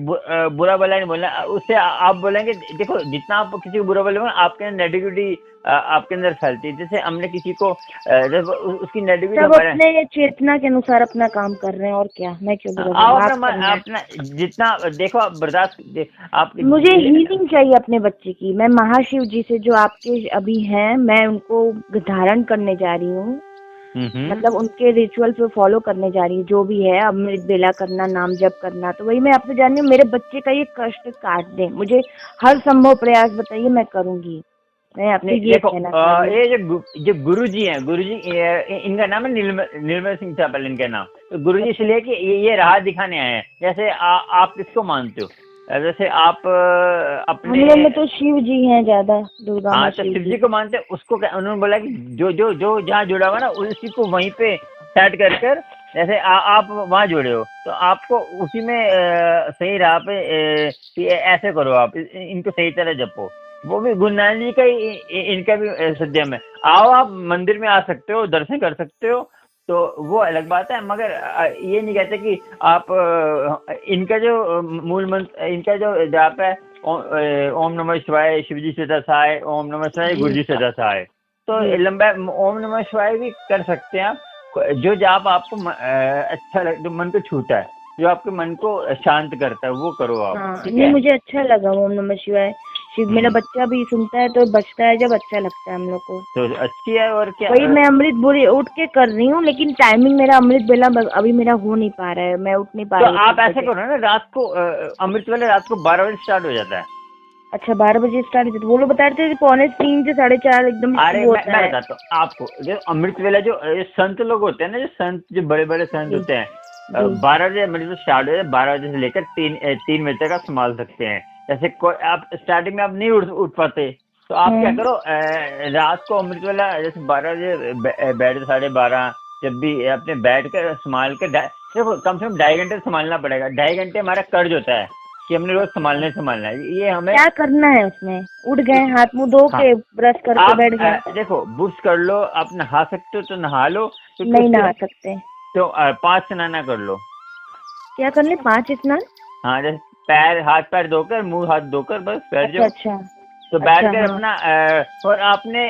बुरा भला नहीं बोलना। उससे आप बोलेंगे, देखो जितना आप किसी को बुरा बोलेंगे, आपके अंदर नेगेटिविटी आपके अंदर फैलती है। जैसे हमने किसी को उसकी नेगेटिविटी, सब अपने चेतना के अनुसार अपना काम कर रहे हैं, और क्या, मैं क्यों बुरा बोलूं? अपना जितना देखो आप बर्दाश्त आप। मुझे हीलिंग चाहिए अपने बच्चे की। मैं महाशिव जी से, जो आपके अभी हैं, मैं उनको धारण करने जा रही हूँ, मतलब उनके रिचुअल पे फॉलो करने जा रही हूँ, जो भी है अमृत बेला करना, नाम जप करना। तो वही मैं आपसे जान रही हूँ, मेरे बच्चे का ये कष्ट काट दें, मुझे हर संभव प्रयास बताइए, मैं करूंगी। मैं आपसे ये कहना चाहती हूँ। ये जो गुरु जी हैं, गुरु जी इनका नाम है निर्मल सिंह चापल, इनका नाम। तो गुरु जी इसलिए कि ये राह दिखाने आए हैं। जैसे आप किसको मानते हो? जैसे आप अपने, हम लोग में तो शिव जी हैं ज्यादा, दुर्गा माँ। हाँ, तो शिव जी को मानते हैं। उसको उन्होंने बोला कि जो जहाँ जुड़ा हुआ ना, उसी को वहीं पे सेट कर जैसे आप वहाँ जुड़े हो, तो आपको उसी में सही राह पे ऐसे करो, आप इनको सही तरह जपो। वो भी गुरु नानक जी का इनका भी सद्यम है। आओ, आप मंदिर में आ सकते हो, दर्शन कर सकते हो, तो वो अलग बात है। मगर ये नहीं कहते कि आप इनका जो मूल मंत्र, इनका जो जाप है, ओम नमः शिवाय, शिवजी सदा सहाय, ओम नमः शिवाय, गुरु जी सदा सहाय। तो लंबा ओम नमः शिवाय भी कर सकते हैं आप। जो जाप आपको अच्छा लगे, जो मन को छूता है, जो आपके मन को शांत करता है, वो करो आप। हाँ, नहीं, मुझे अच्छा लगा ओम नमः शिवाय। शिव मेरा बच्चा भी सुनता है तो बचता है, जब अच्छा लगता है हम लोग को, तो अच्छी है। और क्या, वही मैं अमृत बोरी उठ के कर रही हूँ, लेकिन टाइमिंग मेरा अमृत बेला अभी मेरा हो नहीं पा रहा है, मैं उठ नहीं पा रही हूँ। तो आप ऐसा करो ना, रात को अमृत वाले रात को 12 बजे स्टार्ट हो जाता है। अच्छा, 12 बजे स्टार्ट हो जाता है। वो लोग बता रहे थे 3:45 से 4:30 एकदम। अरे मैं बताता हूँ आपको, जो अमृत वेला, जो संत लोग होते हैं ना, जो संत, जो बड़े बड़े संत होते हैं, 12 बजे अमृत स्टार्ट हो जाए, 12 बजे से लेकर 3 बजे तक आप संभाल सकते हैं। जैसे आप स्टार्टिंग में आप नहीं उठ पाते, तो आप क्या करो, रात को अमृत वेला जैसे 12 बजे बैठ 12:30, जब भी अपने बैठ कर संभाल कर, देखो कम से कम 2.5 घंटे संभालना पड़ेगा। 2.5 घंटे हमारा कर्ज होता है कि हमने रोज संभालना है। ये हमें क्या करना है उसमें? उठ गए, हाथ मुंह धो के ब्रश करके बैठ गए। देखो ब्रश कर लो, आप नहा सकते हो तो नहा लो, नहीं नहा सकते तो 5 स्नान कर लो। क्या कर ले? 5 स्नान? हाँ, जैसे पैर, हाथ पैर धोकर, मुंह हाथ धोकर बस बैठ जाओ। अच्छा, तो बैठ कर अपना और आपने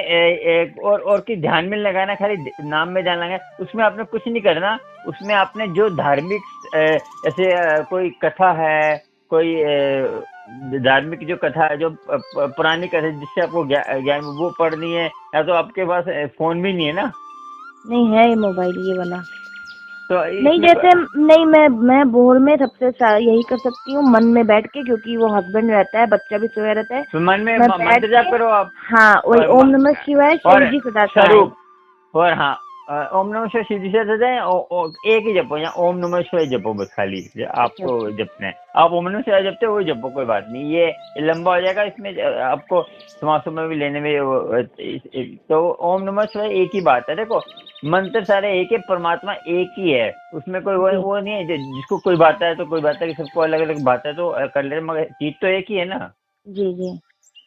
एक और की ध्यान में लगाना, खाली नाम में ध्यान लगाना। उसमें आपने कुछ नहीं करना। उसमें आपने जो धार्मिक जैसे कोई कथा है, कोई धार्मिक जो कथा है, जो पुरानी कथा जिससे आपको ज्ञान, वो पढ़नी है। या तो आपके पास फोन भी नहीं है ना? नहीं है, ये मोबाइल ये वाला तो नहीं। जैसे नहीं, मैं भोर में सबसे यही कर सकती हूँ, मन में बैठ के, क्योंकि वो हस्बैंड रहता है, बच्चा भी सोया रहता है, तो मन में मंत्र जाप करो आप। हाँ, वही ओम नमः शिवाय, शिव जी सदा स्वरूप। और हाँ, ओम नमः शिवाय शिव जी से सदा, एक ही जपो, या ओम नमः शिवाय जपो बस, खाली आपको जपना है। आप ओम नमः शिवाय जपते हो, वही जपो, कोई बात नहीं। ये लंबा हो जाएगा, इसमें आपको समासों में भी लेने में। तो ओम नमः शिवाय एक ही बात है। देखो मंत्र सारे एक है, परमात्मा एक ही है, उसमें कोई वो नहीं है। जिसको कोई बात है तो कोई बात है, कि सबको अलग अलग बात है तो कर ले, मगर चीज तो एक ही है ना। जी जी।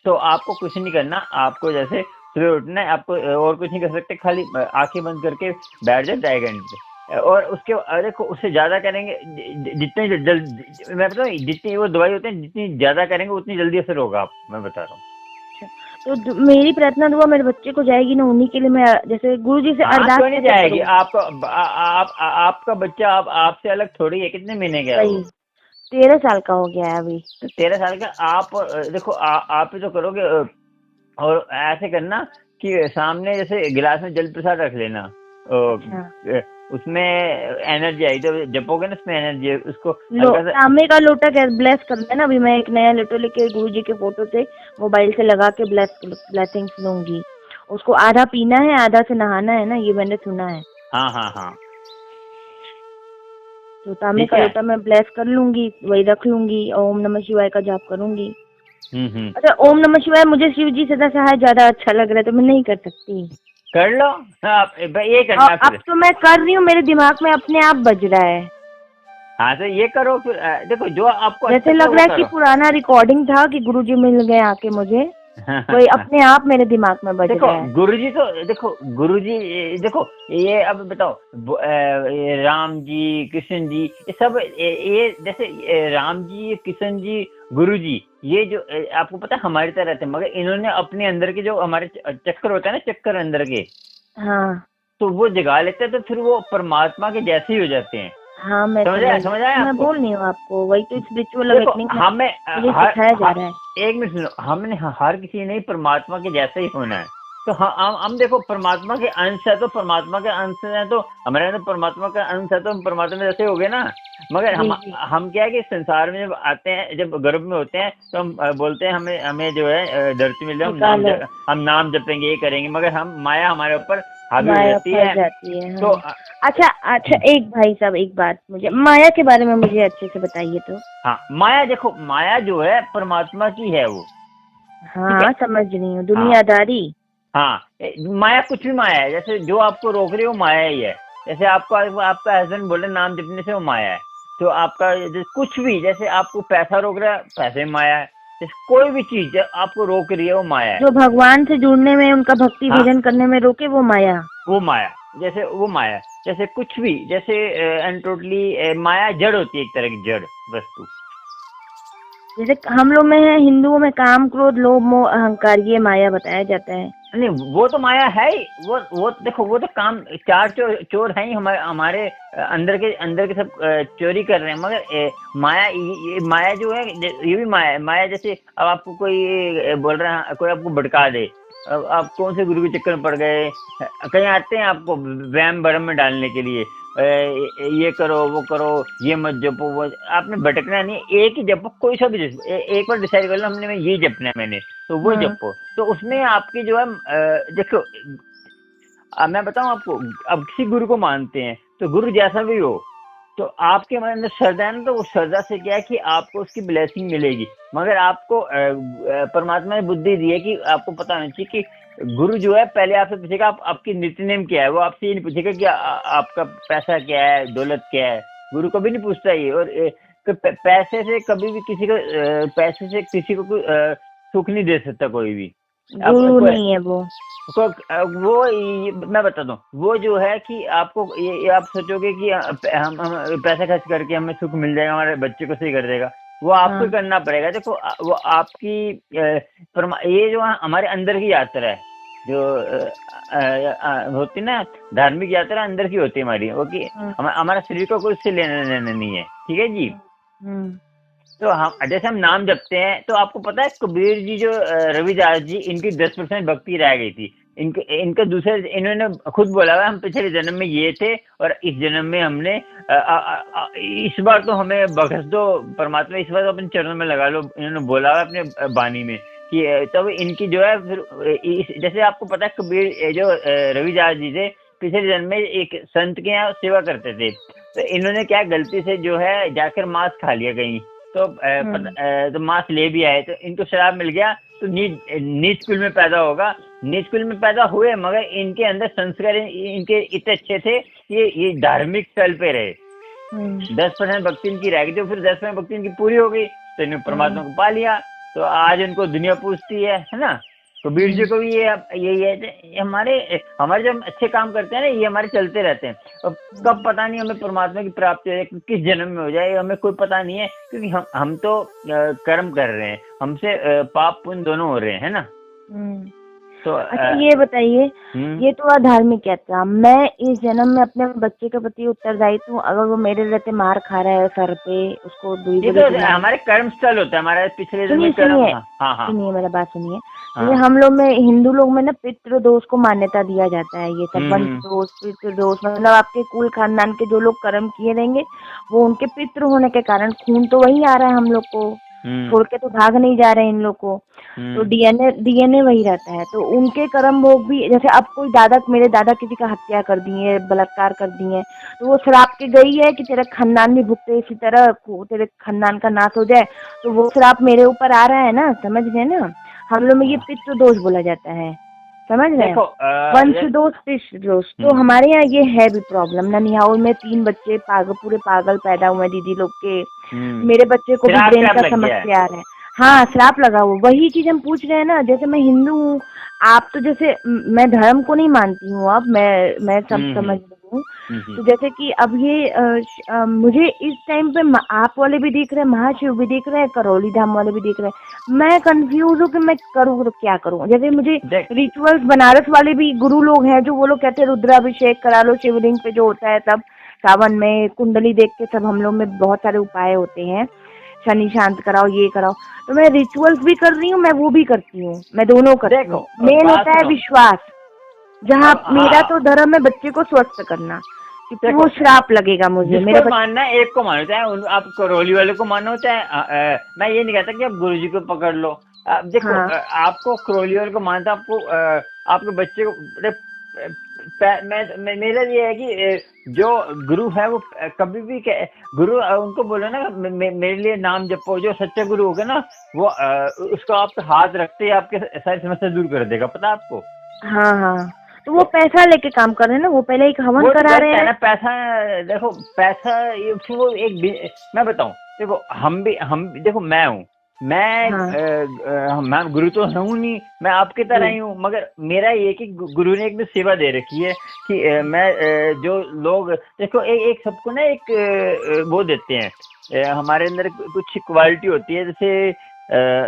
तो आपको कुछ नहीं करना। आपको जैसे सुबह उठना है, आपको और कुछ नहीं कर सकते, खाली आंखें बंद करके बैठ जाए 2.5 घंटे। और उसके देखो उससे ज्यादा करेंगे, जितने जल्दी, मैं बताऊँ, जितनी वो दवाई होती है, जितनी ज्यादा करेंगे उतनी जल्दी असर होगा, आप, मैं बता रहा हूँ। तो मेरी प्रार्थना दुआ मेरे बच्चे को जाएगी ना, उन्हीं के लिए मैं जैसे गुरु जी से अरदास नहीं जाएगी। आपका बच्चा आपसे अलग थोड़ी है। कितने महीने का है? 13 साल का हो गया है अभी। तो 13 साल का आप देखो, आप ही तो करोगे। और ऐसे करना कि सामने जैसे गिलास में जल प्रसाद रख लेना। उसमें एनर्जी आई, तो जपोगे ना, उसमें एनर्जी है। उसको तांबे का लोटा ब्लेस कर देना। अभी मैं एक नया लोटा लेके गुरु जी के फोटो से मोबाइल से लगा के ब्लेसिंग्स लूंगी। उसको आधा पीना है, आधा से नहाना है ना, ये मैंने सुना है। हाँ हाँ हाँ। तो तांबे का लोटा मैं ब्लेस कर लूंगी, वही रख लूंगी, ओम नमः शिवाय का जाप करूंगी। अच्छा, ओम नमः शिवाय मुझे शिव जी सदा सहाय ज्यादा अच्छा लग रहा है, तो मैं नहीं कर सकती। कर लो। आप ये करना अब फिर। तो मैं कर रही हूँ, मेरे दिमाग में अपने आप बज रहा है। हाँ तो ये करो फिर। देखो जो आपको अच्छा जैसे लगता है लग वो रहा है कि करो। पुराना रिकॉर्डिंग था कि गुरुजी मिल गए आके मुझे, वही अपने आप मेरे दिमाग में बज देखो रहा है। गुरुजी तो देखो गुरुजी, देखो ये अब बताओ, ये राम जी, कृष्ण जी, ये सब ये जैसे राम जी, कृष्ण जी, गुरु जी, ये जो आपको पता है हमारी तरह रहते हैं, मगर इन्होंने अपने अंदर के जो हमारे चक्कर होता है ना, चक्कर अंदर के, हाँ तो वो जगा लेते हैं, तो फिर वो परमात्मा के जैसे ही हो जाते हैं। हाँ, मैं समझ आया मैं आपको। बोल रही हूँ आपको, वही तो स्पिरिचुअल देखो अवेकनिंग में हमें मुझे सिखाया जा रहा है। एक मिनट सुनो, हमने हर किसी ने परमात्मा के जैसा ही होना है। तो हम देखो परमात्मा के अंश है, तो परमात्मा के अंश है, तो हमारे अंदर परमात्मा का अंश है, तो हम परमात्मा में जैसे हो गए ना। मगर जी जी। हम क्या है कि संसार में जब आते हैं, जब गर्भ में होते हैं, तो हम बोलते हैं हमें हमें जो है धरती में, निकालो। हम नाम जपेंगे, ये करेंगे, मगर हम माया हमारे ऊपर हावी हो माया जाती फंस है। जाती है, तो हाँ। अच्छा अच्छा, एक भाई साहब एक बात, मुझे माया के बारे में मुझे अच्छे से बताइए तो। हाँ, माया देखो, माया जो है परमात्मा की है वो। ठीक है। हाँ समझ रही हूँ, हाँ दुनियादारी। हाँ, माया कुछ भी माया है, जैसे जो आपको रोक रही है वो माया ही है। जैसे आपको आपका हस्बैंड बोले नाम जपने से, वो माया है। तो आपका जैसे कुछ भी, जैसे आपको पैसा रोक रहा है, पैसे में माया है। जैसे कोई भी चीज आपको रोक रही है, वो माया है। जो भगवान से जुड़ने में, उनका भक्ति हाँ, भजन करने में रोके, वो माया। वो माया, जैसे वो माया, जैसे कुछ भी, जैसे एंड टोटली माया जड़ होती है, एक तरह की जड़ वस्तु। जैसे हम लोग में है, हिंदुओं में काम क्रोध लोभ मोह अहंकार, ये माया बताया जाता है। नहीं, वो तो माया है ही। वो देखो, वो तो काम, चार चोर हैं ही हमारे हमारे अंदर के सब चोरी कर रहे हैं, मगर माया, ये माया जो है, ये भी माया है। माया जैसे अब आपको कोई बोल रहा है, कोई आपको भड़का दे, अब आप कौन से गुरु के चक्कर में पड़ गए, कहीं आते हैं आपको वहम भरम में डालने के लिए, ये करो, वो करो, ये मत जपो, वो आपने भटकना नहीं है, एक ही जपो, कोई सा भी जपो, एक बार डिसाइड कर लो हमने मैं ये जपना है मैंने, तो वो जपो। तो उसमें आपकी जो है देखो, अब मैं बताऊं आपको, अब किसी गुरु को मानते हैं, तो गुरु जैसा भी हो, तो आपके मन में श्रद्धा है ना, तो वो श्रद्धा से क्या है कि आपको उसकी ब्लेसिंग मिलेगी। मगर आपको परमात्मा ने बुद्धि दी है कि आपको पता होना चाहिए कि गुरु जो है पहले आपसे पूछेगा आपकी नित्यनेम क्या है, वो आपसे ये नहीं पूछेगा कि आपका पैसा क्या है, दौलत क्या है। गुरु कभी नहीं पूछता ये। और पैसे से कभी भी किसी को पैसे से किसी को सुख नहीं दे सकता कोई भी। गुरु नहीं है वो। मैं बता दूं, वो जो है कि आपको ये आप सोचोगे कि हम पैसा खर्च करके हमें सुख मिल जाएगा, हमारे बच्चे को सही कर देगा, वो आपको हाँ। करना पड़ेगा। देखो वो आपकी ये जो हमारे अंदर की यात्रा है, जो होती ना धार्मिक यात्रा, अंदर की होती है हमारी, वो कि हमारा शरीर को कोई उससे लेना देना नहीं है। ठीक है जी। तो हम जैसे हम नाम जपते हैं, तो आपको पता है कबीर जी जो रविदास जी, इनकी 10% भक्ति रह गई थी। इनका दूसरे, इन्होंने खुद बोला हुआ हम पिछले जन्म में ये थे, और इस जन्म में हमने इस बार तो हमें बख्श दो परमात्मा, इस बार तो अपने चरणों में लगा लो, इन्होंने बोला हुआ अपने बानी में कि तब इनकी जो है फिर जैसे आपको पता है कबीर जो रविदास जी थे, पिछले जन्म में एक संत के यहाँ सेवा करते थे। तो इन्होंने क्या गलती से जो है जाकर मांस खा लिया कहीं, तो मांस ले भी आए, तो इनको शराब मिल गया, तो नीच कुल में पैदा होगा। नीच कुल में पैदा हुए, मगर इनके अंदर संस्कार इनके इतने अच्छे थे कि ये धार्मिक तल पे रहे। 10% भक्ति इनकी रह गई, तो फिर 10% भक्ति इनकी पूरी हो गई, तो इन्होंने परमात्मा को पा लिया। तो आज इनको दुनिया पूछती है ना। तो कबीर जी को भी यही है, हमारे जब अच्छे काम करते हैं ना, ये हमारे चलते रहते हैं। और कब पता नहीं हमें परमात्मा की प्राप्ति हो जाए, किस जन्म में हो जाए, हमें कोई पता नहीं है, क्योंकि हम तो कर्म कर रहे हैं, हमसे पाप पुण्य दोनों हो रहे हैं, है ना। तो अच्छा ये बताइए, ये तो अधार्मिक यात्रा, मैं इस जन्म में अपने बच्चे के प्रति उत्तरदायित्व हूँ, अगर वो मेरे रहते मार खा रहा है सर पे, उसको ये तो हमारे कर्म स्थल होता है, हमारे पिछले जन्म कर्म। सुनिए मेरा बात सुनिए। ये हम लोग में, हिंदू लोग में ना, पितृ दोष को मान्यता दिया जाता है। ये सब वंश दोष, पितृ दोष, मतलब आपके कुल खानदान के जो लोग कर्म किए रहेंगे, वो उनके पितृ होने के कारण खून तो वही आ रहा है हम लोग को। छोड़ के तो भाग नहीं जा रहे इन लोग को। तो डीएनए वही रहता है। तो उनके कर्म भोग भी, जैसे अब कोई दादा, मेरे दादा किसी का हत्या कर दिए, बलात्कार कर दिए, तो वो श्राप के गई है कि तेरा खानदान भी भुगते इसी तरह, तेरे खानदान का नाश हो जाए। तो वो श्राप मेरे ऊपर आ रहा है ना, समझ गए ना। हम लोग में ये पितृ दोष बोला जाता है, समझ रहे हैं, वंश दोष, पितृ दोष। तो हमारे यहाँ ये है भी प्रॉब्लम। ननिहाल में 3 बच्चे पूरे पागल पैदा हुए दीदी लोग के। मेरे बच्चे को भी ब्रेन का समस्या आ रहा है। हाँ, श्राप लगा हुआ। वही चीज हम पूछ रहे हैं ना। जैसे मैं हिंदू हूँ, आप तो, जैसे मैं धर्म को नहीं मानती हूँ, अब मैं सब समझ रही हूँ। तो जैसे कि अब ये मुझे इस टाइम पे आप वाले भी दिख रहे हैं, महाशिव भी दिख रहे हैं, करौली धाम वाले भी दिख रहे हैं। मैं कंफ्यूज हूँ कि मैं करूँ तो क्या करूँ। जैसे मुझे रिचुअल्स बनारस वाले भी गुरु लोग हैं जो वो लोग कहते हैं रुद्राभिषेक करा लो शिवलिंग पे जो होता है, सब सावन में कुंडली देख के सब हम लोग में बहुत सारे उपाय होते हैं, शनि शांत कराओ, ये कराओ। तो मैं रिचुअल्स भी कर रही हूँ, मैं वो भी करती हूँ, मैं दोनों करती हूँ। मेन होता है विश्वास, जहाँ मेरा तो धर्म है बच्चे को स्वस्थ करना, क्योंकि वो श्राप लगेगा मुझे। मेरा मानना है, एक को मानो, चाहे आप करौली वाले को मानो, चाहे मैं ये नहीं कहता कि आप गुरुजी को पकड़ लो। देखो, आपको करौली वाले को मानता, आपको आपके बच्चे को मेरा ये है कि जो गुरु है वो कभी भी गुरु उनको बोलो ना मेरे लिए नाम जपो। जो सच्चा गुरु होगा ना वो उसको आपके हाथ रखते ही आपके सारी समस्या दूर कर देगा, पता है आपको। हाँ हाँ, तो वो पैसा लेके काम कर रहे हैं ना, वो पहले एक हवन करा रहे हैं। पैसा, देखो पैसा वो एक, मैं बताऊं, देखो हम भी देखो मैं हूँ, मैं गुरु तो हूँ नहीं, मैं आपके तरह ही हूँ। मगर मेरा ये कि गुरु ने एक सेवा दे रखी है कि मैं जो लोग, देखो एक सबको ना एक वो देते हैं, हमारे अंदर कुछ क्वालिटी होती है, जैसे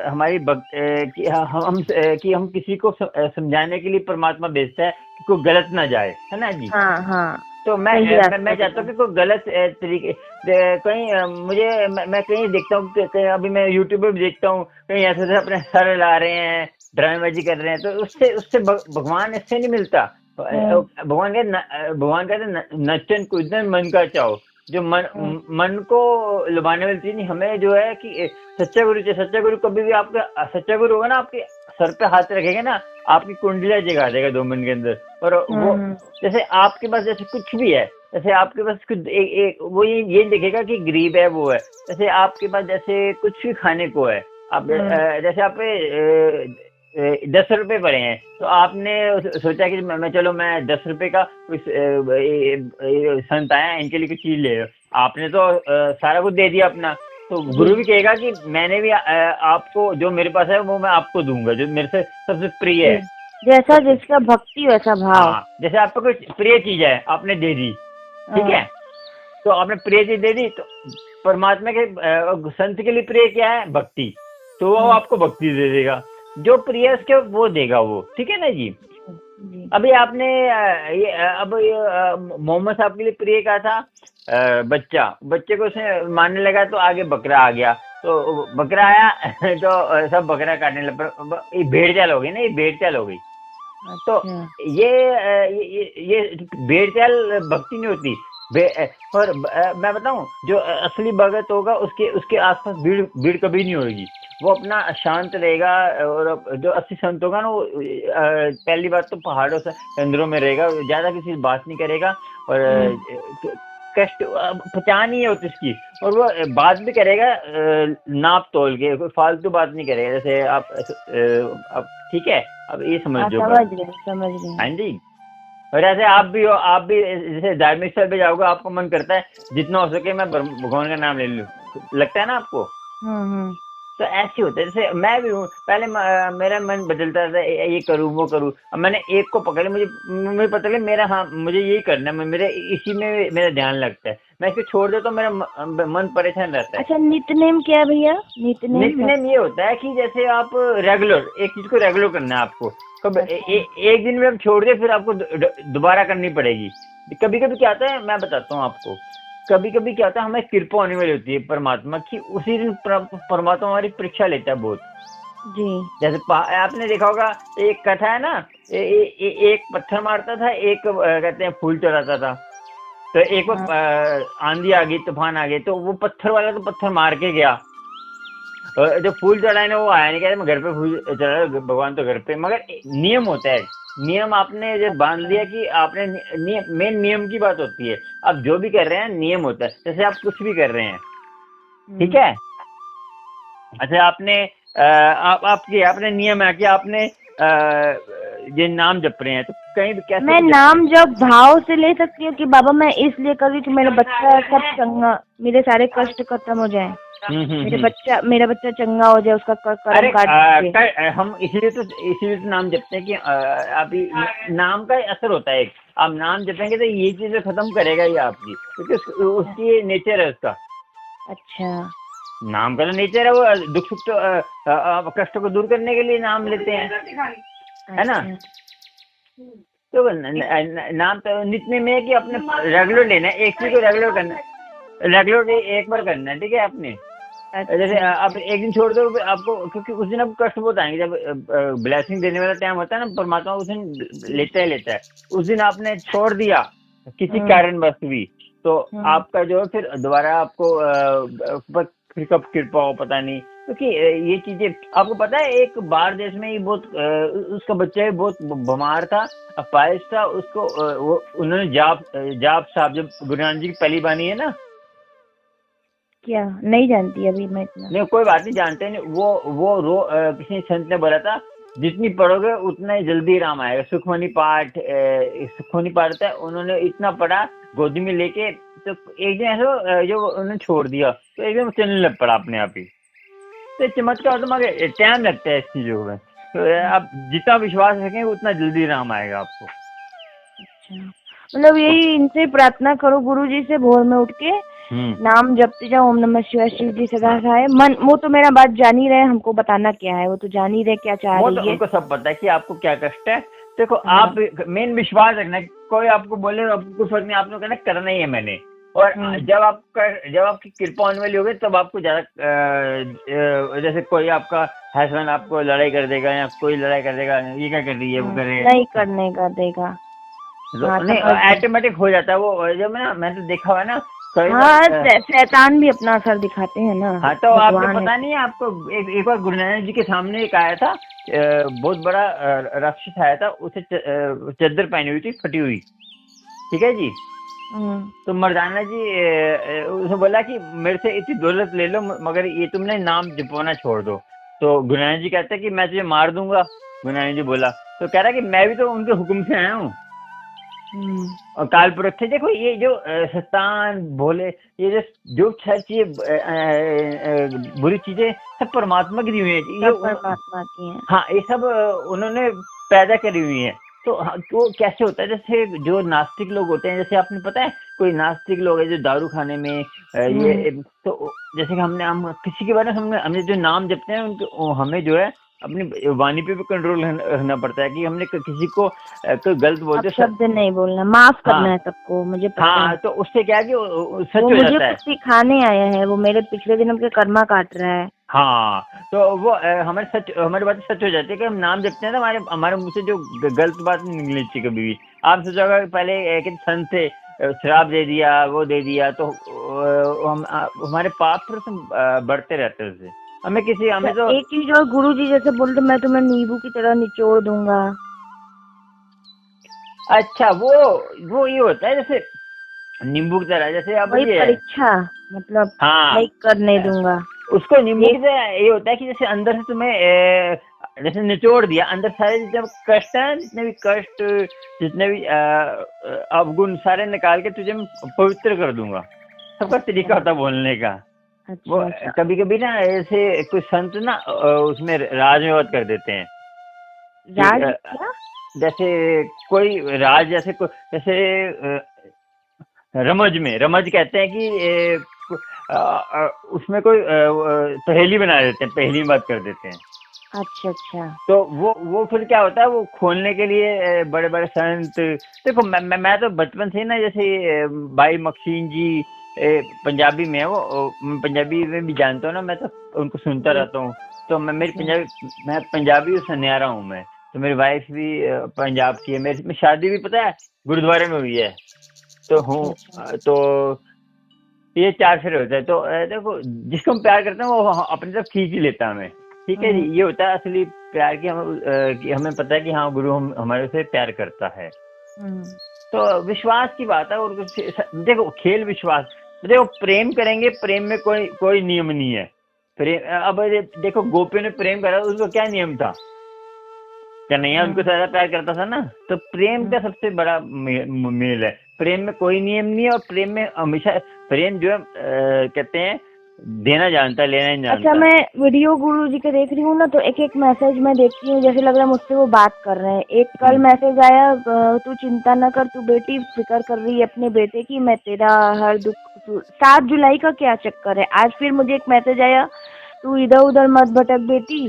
हमारी कि हम किसी को समझाने के लिए परमात्मा भेजता है कि कोई गलत ना जाए, है ना जी। हाँ हाँ। तो मैं चाहता हूँ कि कोई गलत तरीके कहीं मैं कहीं देखता हूँ, कहीं अभी मैं यूट्यूब पे भी देखता हूँ, कहीं ऐसे अपने सर ला रहे हैं, ड्रामेबाजी कर रहे हैं, तो उससे भगवान इससे नहीं मिलता। भगवान कहते नचन कूदन मन का चाहो। जो मन को लुभाने वाली चीज नहीं, हमें जो है कि सच्चा गुरु चाहिए। सच्चा गुरु कभी भी आपका सच्चा गुरु होगा ना, आपके सर पे हाथ रखेगा ना, आपकी कुंडलियां जगा देगा 2 मिनट के अंदर। और वो जैसे आपके पास जैसे कुछ भी है, जैसे आपके पास कुछ वो ये देखेगा कि गरीब है वो है। जैसे आपके पास जैसे कुछ भी खाने को है, आप जैसे आप 10 रुपए पड़े हैं, तो आपने सोचा कि मैं 10 रुपए का संत आया, इनके लिए कुछ चीज ले लो। आपने तो सारा कुछ दे दिया अपना। तो गुरु भी कहेगा कि मैंने भी आपको जो मेरे पास है वो मैं आपको दूंगा, जो मेरे से सबसे प्रिय है। जैसा जिसका भक्ति वैसा भाव। जैसे आपको कोई प्रिय चीज है, आपने दे दी, ठीक है, तो आपने प्रिय चीज दे दी, तो परमात्मा के संत के लिए प्रिय क्या है? भक्ति। तो वो आपको भक्ति दे देगा, जो प्रिय उसके वो देगा वो, ठीक है ना जी। अभी आपने अब मोहम्मद साहब के लिए प्रिय कहा था, बच्चे को उसने मारने लगा, तो आगे बकरा आ गया, तो बकरा आया तो सब बकरा काटने लगा, भेड़ चाल हो गई ना, ये भेड़ चाल हो गई। तो ये भेड़ चाल भक्ति नहीं होती। और मैं बताऊं, जो असली भगत होगा उसके आसपास भीड़ कभी नहीं होगी, वो अपना शांत रहेगा। और जो असली संत होगा ना, वो पहली बात तो पहाड़ों से अंदरों में रहेगा, ज्यादा किसी से बात नहीं करेगा, और कष्ट पहचान ही है उसकी, और वो बात भी करेगा नाप तोल के, कोई फालतू बात नहीं करेगा। जैसे आप ठीक है, अब ये समझ गए। हाँ जी। और ऐसे आप भी हो, आप भी जैसे धार्मिक स्थल पे जाओगे, आपको मन करता है जितना हो सके मैं भगवान का नाम ले लूं, लगता है ना आपको। तो ऐसे होता है। जैसे मैं भी हूँ, पहले मेरा मन बदलता था, ये करूँ वो करूँ, अब मैंने एक को पकड़ लिया, मुझे पता है मेरा, हाँ मुझे यही करना है, मेरे इसी में मेरा ध्यान लगता है। मैं इसको छोड़ देता तो मेरा मन परेशान रहता है। अच्छा, नित्यनेम क्या है भैया? नित्यनेम ये होता है कि जैसे आप रेगुलर एक चीज को रेगुलर करना है आपको। कब एक दिन में आप छोड़ दे, फिर आपको दोबारा करनी पड़ेगी। कभी कभी क्या होता है, मैं बताता हूँ आपको, कभी कभी क्या होता है, हमें कृपा होने वाली होती है परमात्मा की, उसी दिन परमात्मा हमारी परीक्षा लेता है बहुत जी। जैसे आपने देखा होगा, एक कथा है ना, एक पत्थर मारता था, एक कहते हैं फूल चढ़ाता था। तो एक आंधी आ गई, तूफान आ गई, तो वो पत्थर वाला तो पत्थर मार के गया, और जो फूल चढ़ाए ना वो आया नहीं, कहते मैं घर पे फूल चढ़ा, भगवान तो घर पे, मगर नियम होता है। नियम आपने जो बांध लिया कि आपने मेन नियम की बात होती है। आप जो भी कर रहे हैं नियम होता है, जैसे आप कुछ भी कर रहे हैं, ठीक है। अच्छा आपने आपने नियम है कि आपने ये नाम जप रहे हैं, तो कहीं भी कैसे मैं नाम जब भाव से ले सकती हूँ कि बाबा मैं इसलिए कर रही हूँ कि मेरा बच्चा सब चंगा, मेरे सारे कष्ट खत्म हो जाए, मेरा बच्चा चंगा हो जाए, उसका कर्म काट हम इसीलिए तो नाम जपते हैं कि अभी नाम का असर होता है। आप नाम जपेंगे तो ये चीजें खत्म करेगा ही आपकी, क्योंकि उसकी नेचर है उसका। अच्छा, नाम का तो नेचर है, वो दुख सुख तो कष्ट को दूर करने के लिए नाम लेते हैं, है ना। तो नाम तो नित्य में है कि अपने रेगुलर लेना है, एक चीज को रेगुलर करना है, रेगुलर एक बार करना है, ठीक है आपने। जैसे आप एक दिन छोड़ दो आपको, क्योंकि उस दिन आपको कष्ट बहुत आएंगे, जब ब्लेसिंग देने वाला टाइम होता है ना, परमात्मा उस दिन लेता है। उस दिन आपने छोड़ दिया किसी कारणवश भी, तो आपका जो है फिर दोबारा आपको फिर कब कृपा हो पता नहीं, क्योंकि ये चीजें आपको पता है। एक बाहर देश में ही बहुत उसका बच्चा भी बहुत बीमार था, अपाहिज था, उसको वो उन्होंने जाप साहब, जब गुरु नानक जी की पहली बानी है ना, क्या नहीं जानती अभी मैं इतना। नहीं कोई बात नहीं, जानते नहीं। वो किसी संत ने बोला था जितनी पढ़ोगे उतना ही जल्दी राम आएगा। सुखमणि पाठ था, उन्होंने इतना पढ़ा गोदी में लेके, तो एक दिन ऐसा जो उन्होंने छोड़ दिया तो एकदम चलने लग पड़ा अपने आप ही। तो चमत्कार तो मगर टाइम लगता है इस चीजों में, तो आप जितना विश्वास रखेंगे उतना जल्दी राम आएगा आपको। अच्छा, मतलब यही इनसे प्रार्थना करो गुरु जी से, भोर में उठ के नाम जपते जाओ, ओम नमः शिवाय, शिव जी सदा सहाय। मन वो तो मेरा बात जान ही रहे, हमको बताना क्या है, वो तो जान ही रहे क्या चाह रही है। उनको सब पता है कि आपको क्या कष्ट है। देखो आप मेन विश्वास रखना, कोई आपको बोले आपको कुछ फर्क नहीं, आपने कहना करना ही है मैंने। और जब आपकी कृपा होने वाली होगी तब आपको ज्यादा, जैसे कोई आपका हस्बैंड आपको लड़ाई कर देगा या कोई लड़ाई कर देगा, ये क्या कर रही है, वो कर रही है, नहीं करने का देगा, नहीं ऑटोमेटिक हो जाता है वो। जब मैं तो देखा हुआ है ना, शैतान भी अपना असर दिखाते हैं ना। हाँ, तो आपको पता नहीं है, आपको एक बार गुरु नानक जी के सामने एक आया था, बहुत बड़ा राक्षस आया था, उसे चद्दर पहनी हुई थी फटी हुई, ठीक है जी। तो मर्दाना जी उसे बोला कि मेरे से इतनी दौलत ले लो, मगर ये तुमने नाम जपवाना छोड़ दो। तो गुरु नानक जी कहते हैं कि मैं तुझे मार दूंगा। गुरु नानक जी बोला, तो कह रहा कि मैं भी तो उनके हुक्म से आया हूँ, और काल पुरुष थे। देखो ये जो शैतान भोले, ये जो छह चीजें बुरी चीजें सब परमात्मा की दी हुई है, ये परमात्मा की है। हाँ, ये सब उन्होंने पैदा करी हुई है। तो कैसे होता है, जैसे जो नास्तिक लोग होते हैं, जैसे आपने पता है कोई नास्तिक लोग है जो दारू खाने में ये, तो जैसे कि हम किसी के बारे में हमने जो नाम जपते हैं उनको, हमें जो है अपनी वाणी पे भी कंट्रोल रखना पड़ता है कि हमने किसी को कोई गलत बोलते शब्द नहीं बोलना, माफ करना है सबको, मुझे पता है। तो उससे क्या है कि सच हो जाता है। मुझे सिखाने आया है वो, मेरे पिछले दिन के कर्मा काट रहा है। हाँ, तो वो हमारी बात सच हो जाती है कि हम नाम जपते हैं तो हमारे मुंह से जो गलत बात नहीं निकलनी चाहिए कभी भी। आप सोचोगे पहले एक संत थे, शराब दे दिया, वो दे दिया, तो हमारे पाप थोड़े से बढ़ते रहते हैं उससे। हमें तो एक चीज और, गुरु जी जैसे बोलते मैं तुम्हें नींबू की तरह निचोड़ दूंगा। अच्छा, वो ये होता है जैसे नींबू की तरह, जैसे आप परीक्षा, मतलब नहीं करने दूंगा उसको। नींबू की तरह ये होता है कि जैसे अंदर से तुम्हें जैसे निचोड़ दिया, अंदर सारे जितने कष्ट है, जितने भी कष्ट, जितने भी अवगुण सारे निकाल के तुझे पवित्र कर दूंगा। सबका तरीका होता है बोलने का। अच्छा, वो कभी कभी ना ऐसे कुछ संत ना उसमें राज में बात कर देते हैं। राज क्या? जैसे कोई राज, जैसे रमज कहते हैं कि उसमें कोई पहेली बना देते हैं, पहेली में बात कर देते हैं। अच्छा। तो वो फिर क्या होता है, वो खोलने के लिए बड़े बड़े संत, देखो मैं तो बचपन से ना, जैसे भाई मक्सीन जी पंजाबी में है, वो पंजाबी में भी जानता हूँ ना, मैं तो उनको सुनता रहता हूँ। तो मैं पंजाबी और सन्यारा हूँ मैं। तो मेरी वाइफ भी पंजाब की है, मेरी शादी भी पता है गुरुद्वारे में हुई है। तो हूँ, तो ये 4 फेरे होते हैं। तो देखो जिसको हम प्यार करते हैं वो अपनी तरफ खींच ही लेता है हमें, ठीक है जी। ये होता है असली प्यार की हमें पता है कि हाँ गुरु हमारे से प्यार करता है। तो विश्वास की बात है। और देखो खेल विश्वास, देखो प्रेम करेंगे, प्रेम में कोई नियम नहीं है। प्रेम अब देखो गोपियों ने प्रेम करा, उसको क्या नियम था? कन्हैया उनको ज्यादा प्यार करता था ना। तो प्रेम का सबसे बड़ा मेल है, प्रेम में कोई नियम नहीं है। और प्रेम में हमेशा प्रेम जो है कहते हैं देना जानता है, लेना नहीं जानता। अच्छा, मैं वीडियो गुरुजी के देख रही हूँ ना, तो एक एक मैसेज मैं देखती हूँ, जैसे लग रहा है मुझसे वो बात कर रहे हैं। एक कल मैसेज आया, तू चिंता न कर, तू बेटी फिक्र कर रही है अपने बेटे की, मैं तेरा हर दुख। 7 जुलाई का क्या चक्कर है? आज फिर मुझे एक मैसेज आया, तू इधर उधर मत भटक बेटी।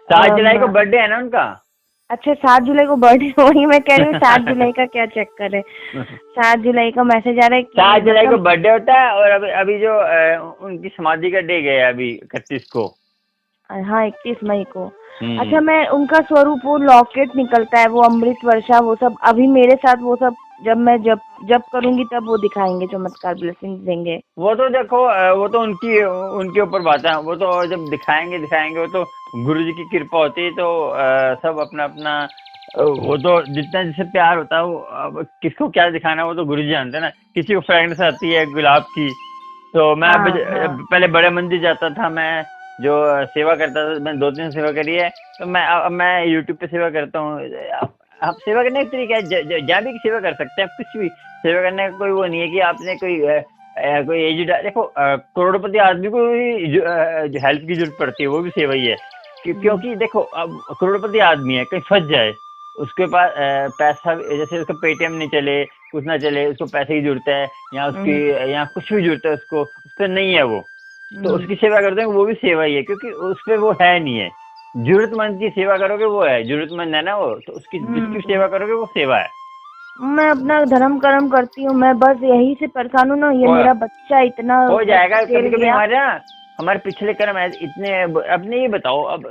7 जुलाई को बर्थडे है ना उनका। अच्छा, 7 जुलाई को बर्थडे, वही मैं कह रही हूँ 7 जुलाई का क्या चक्कर है? 7 जुलाई का मैसेज आ रहा है कि 7 जुलाई को बर्थडे होता है। और अभी जो उनकी समाधि का डे गया अभी 31 को। हाँ, 31 मई को। अच्छा, मैं उनका स्वरूप, वो लॉकेट निकलता है, वो अमृत वर्षा, वो सब अभी मेरे साथ, वो सब जब करूंगी तब वो दिखाएंगे, चमत्कार ब्लेसिंग देंगे। वो तो देखो वो तो उनके ऊपर बात है। वो तो जब दिखाएंगे वो तो गुरु जी की कृपा होती है। तो सब अपना अपना, वो तो जितना जिससे प्यार होता है वो किसको क्या दिखाना है वो तो गुरु जी जानते हैं ना। किसी को फ्रेगनेंस आती है गुलाब की, तो मैं पहले बड़े मंदिर जाता था, मैं जो सेवा करता था, मैंने 2-3 सेवा करी है। तो मैं यूट्यूब पे सेवा करता हूँ। आप सेवा करने का तरीका है, जहाँ भी सेवा कर सकते हैं, कुछ भी सेवा करने का कोई वो नहीं है कि आपने कोई एज। देखो करोड़पति आदमी को जो हेल्प की जरूरत पड़ती है वो भी सेवा ही है। क्योंकि देखो अब करोड़पति आदमी है, कहीं फंस जाए, उसके पास पैसा, जैसे उसका पेटीएम नहीं चले, कुछ ना चले, उसको पैसे की जरूरत है, या उसकी यहाँ कुछ भी जरूरत है, उसको उस पर नहीं है वो, तो उसकी सेवा करते हैं, वो भी सेवा ही है। क्योंकि उस पर वो है नहीं है। जरूरतमंद की सेवा करोगे वो है, जरूरतमंद है ना वो, तो उसकी जिसकी सेवा करोगे वो सेवा है। मैं अपना धर्म कर्म करती हूँ, मैं बस यही से परेशान हूँ ना, ये मेरा बच्चा इतना हो जाएगा। कभी कभी हमारे पिछले कर्म है इतने। अपने ये बताओ, अब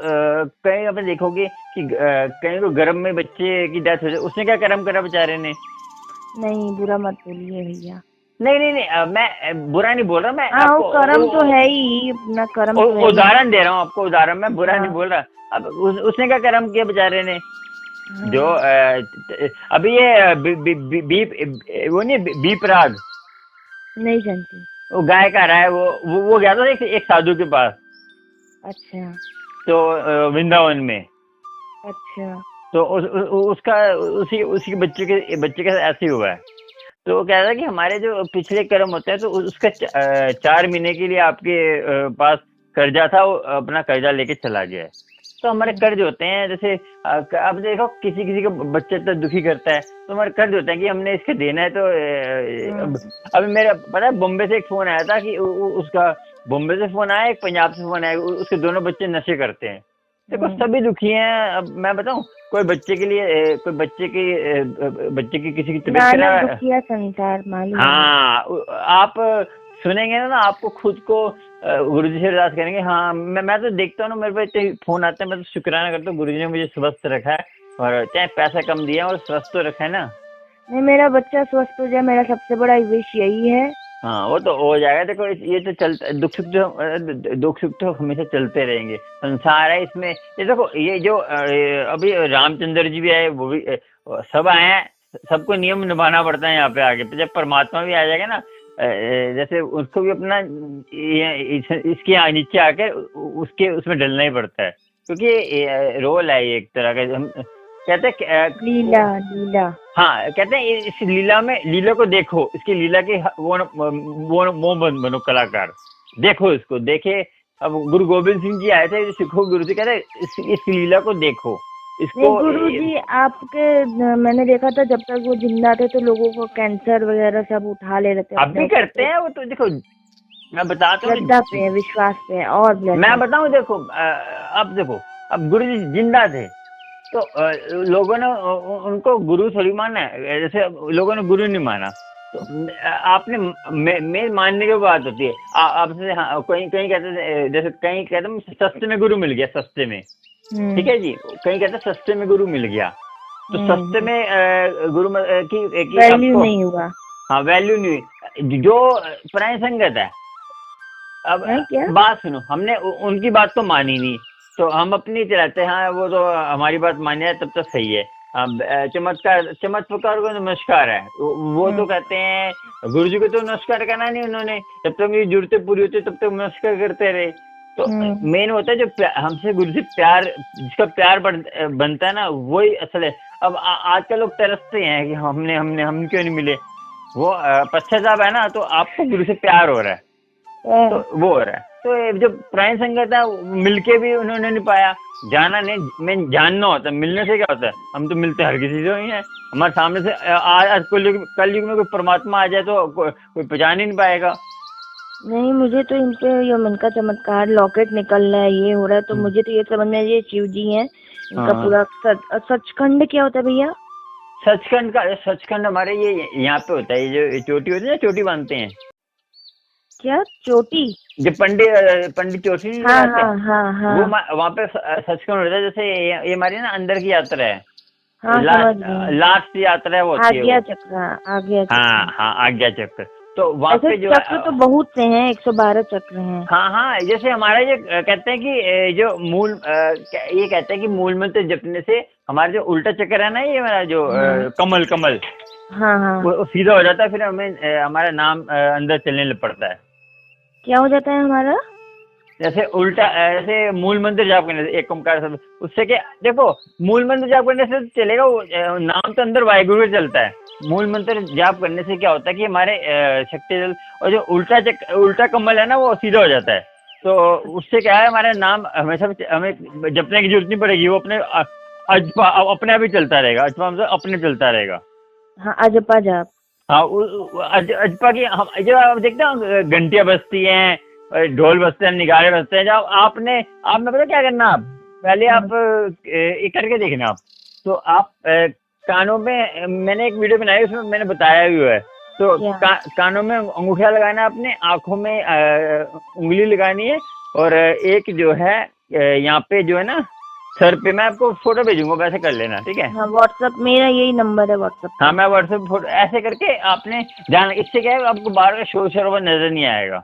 कहीं अपने देखोगे कि कहीं को गर्भ में बच्चे की डेथ हो जाए, उसने क्या कर्म करा बेचारे ने? नहीं, बुरा मत बोलिए भैया। नहीं, मैं बुरा नहीं बोल रहा। मैं आपको कर्म तो है ही, अपना कर्म। उदाहरण दे रहा हूँ आपको, उदाहरण, मैं बुरा नहीं बोल रहा। अब उसने क्या कर्म किया बेचारे ने? जो अभी ये वो नहीं बीप राग नहीं जानती, वो गाय का रहा है, वो गया था एक साधु के पास। अच्छा। तो वृंदावन में। अच्छा। तो उसका उसी बच्चे के साथ ऐसे ही हुआ है। तो वो कह रहा था कि हमारे जो पिछले कर्म होते हैं, तो उसका 4 महीने के लिए आपके पास कर्जा था, वो अपना कर्जा लेके चला गया है। तो हमारे कर्ज होते हैं, जैसे अब देखो किसी को बच्चे तो दुखी करता है, तो हमारे कर्ज होते हैं कि हमने इसके देना है। तो अभी मेरा पता है बॉम्बे से एक फोन आया था कि उसका बॉम्बे से फोन आया, एक पंजाब से फोन आया, उसके दोनों बच्चे नशे करते हैं। देखो सभी दुखी हैं। अब मैं बताऊं, कोई बच्चे की किसी की तबीयत खराब है, संसार मालूम। हाँ, आप सुनेंगे ना, आपको खुद को गुरु जी से अरदास करेंगे। हाँ, मैं तो देखता हूँ ना, मेरे पे इतने फोन आते हैं, मैं तो शुक्राना करता हूँ गुरु जी ने मुझे स्वस्थ रखा है, और चाहे पैसा कम दिया और स्वस्थ तो रखा है ना। नहीं, मेरा बच्चा स्वस्थ हो जाए, मेरा सबसे बड़ा विश यही है। हाँ, वो तो हो जाएगा। देखो ये तो चलता, दुख सुख तो हमेशा चलते रहेंगे, संसार है इसमें। ये देखो ये जो अभी रामचंद्र जी भी आए, वो भी सब आए हैं, सबको नियम निभाना पड़ता है यहाँ पे आगे। जब परमात्मा भी आ जाएगा ना, जैसे उसको भी अपना इसके नीचे आकर उसमें डलना ही पड़ता है, क्योंकि रोल है एक तरह का। हम कहते हैं लीला। हाँ, कहते हैं इस लीला को देखो, इसकी लीला के वो बनो कलाकार, देखो इसको देखे। अब गुरु गोविंद सिंह जी आए थे, सिखो गुरु जी कहते हैं इस लीला को देखो इसको। गुरु जी आपके, मैंने देखा था जब तक वो जिंदा थे तो लोगों को कैंसर वगैरह सब उठा ले रहे थे। अब भी करते हैं वो, तो देखो मैं बताता हूँ, श्रद्धा पे, विश्वास पे। और मैं बताऊँ, देखो अब देखो, अब गुरु जी जिंदा थे तो लोगों ने उनको गुरु थोड़ी माना है, जैसे लोगों ने गुरु नहीं माना। तो आपने मैं मानने की बात होती है आपसे। हाँ, कहीं कहते थे, जैसे कहीं कहते हैं सस्ते में गुरु मिल गया, सस्ते में, ठीक है जी। कहीं कहते हैं सस्ते में गुरु मिल गया, तो सस्ते में गुरु की वैल्यू नहीं हुआ। हाँ, वैल्यू नहीं हुई। जो प्राणी संगत है, अब क्या? बात सुनो, हमने उनकी बात तो मानी नहीं, तो हम अपनी चलाते हैं। हाँ, वो तो हमारी बात मानी है तब तक सही है। अब चमत्कार को नमस्कार है, वो तो कहते हैं गुरु जी को तो नमस्कार करना नहीं उन्होंने, जब तक मेरी जरूरतें पूरी होती तब तक नमस्कार करते रहे। तो मेन होता है जो हमसे गुरु से प्यार, जिसका प्यार बनता है ना, वही असल है। अब आजकल लोग तरसते हैं कि हम क्यों नहीं मिले, वो पश्चाताप है ना, तो आपको गुरु से प्यार हो रहा है, तो वो हो रहा है। तो जो प्राणी संगत है, मिलके भी उन्होंने नहीं पाया, जाना नहीं, मैं जानना होता है, मिलने से क्या होता है, हम तो मिलते हर किसी से ही है। हमारे सामने से आज कल युग में कोई परमात्मा आ जाए तो कोई पहचान ही नहीं पाएगा। नहीं, मुझे तो इन पे ये मन का चमत्कार, लॉकेट निकल रहा है, ये हो रहा है, तो मुझे तो ये समझ में, ये शिव जी हैं, इनका पूरा सचखंड क्या होता है भैया? सचखंड हमारे ये यहाँ पे होता है, ये जो चोटी होती है ना, चोटी बांधते हैं। क्या चोटी? जो पंडित चोटी नहीं लगाते, हाँ। वो वहाँ पे सचखंड होता है। जैसे ये हमारी ना अंदर की यात्रा है, लास्ट यात्रा है, वो आज्ञा चक्र। हाँ, आज्ञा चक्र। तो वहाँ पे जो चक्र तो बहुत से हैं, 112 चक्र हैं। हाँ, जैसे हमारा जो कहते हैं कि जो मूल ये कहते हैं कि मूल मंत्र जपने से हमारा जो उल्टा चक्र है ना, ये हमारा जो कमल हाँ, वो सीधा हो जाता है, फिर हमें हमारा नाम अंदर चलने लग पड़ता है। क्या हो जाता है हमारा? जैसे उल्टा, ऐसे मूल मंत्र जाप करने से, एक ओंकार शब्द, उससे क्या, देखो मूल मंत्र जाप करने से चलेगा, वो नाम तो अंदर वाहिगुरु में चलता है। मूल मंत्र जाप करने से क्या होता है कि हमारे शक्ति जल, और जो उल्टा कमल है ना, वो सीधा हो जाता है। तो उससे क्या है, हमारा नाम हमेशा हमें जपने की जरूरत नहीं पड़ेगी, वो अपने आप ही चलता रहेगा। अजपा मतलब अपने चलता रहेगा। हाँ, अजपा जाप। हाँ, अजपा की हम जब आप देखते हैं घंटियां बजती हैं, ढोल बजते हैं, निगारे बजते हैं, जब आपने पता क्या करना, आप पहले आप एक करके देखना आप, तो आप कानों में, मैंने एक वीडियो बनाई, उसमें मैंने बताया भी है। तो कानों में अंगूठा लगाना, अपने आंखों में उंगली लगानी है, और एक जो है यहाँ पे जो है ना सर पे, मैं आपको फोटो भेजूंगा, वैसे कर लेना, ठीक है? हाँ, व्हाट्सएप, मेरा यही नंबर है व्हाट्सएप। हाँ, मैं व्हाट्सएप फोटो ऐसे करके आपने जाना, इससे क्या है, आपको बाहर का शोर शराबा नजर नहीं आएगा।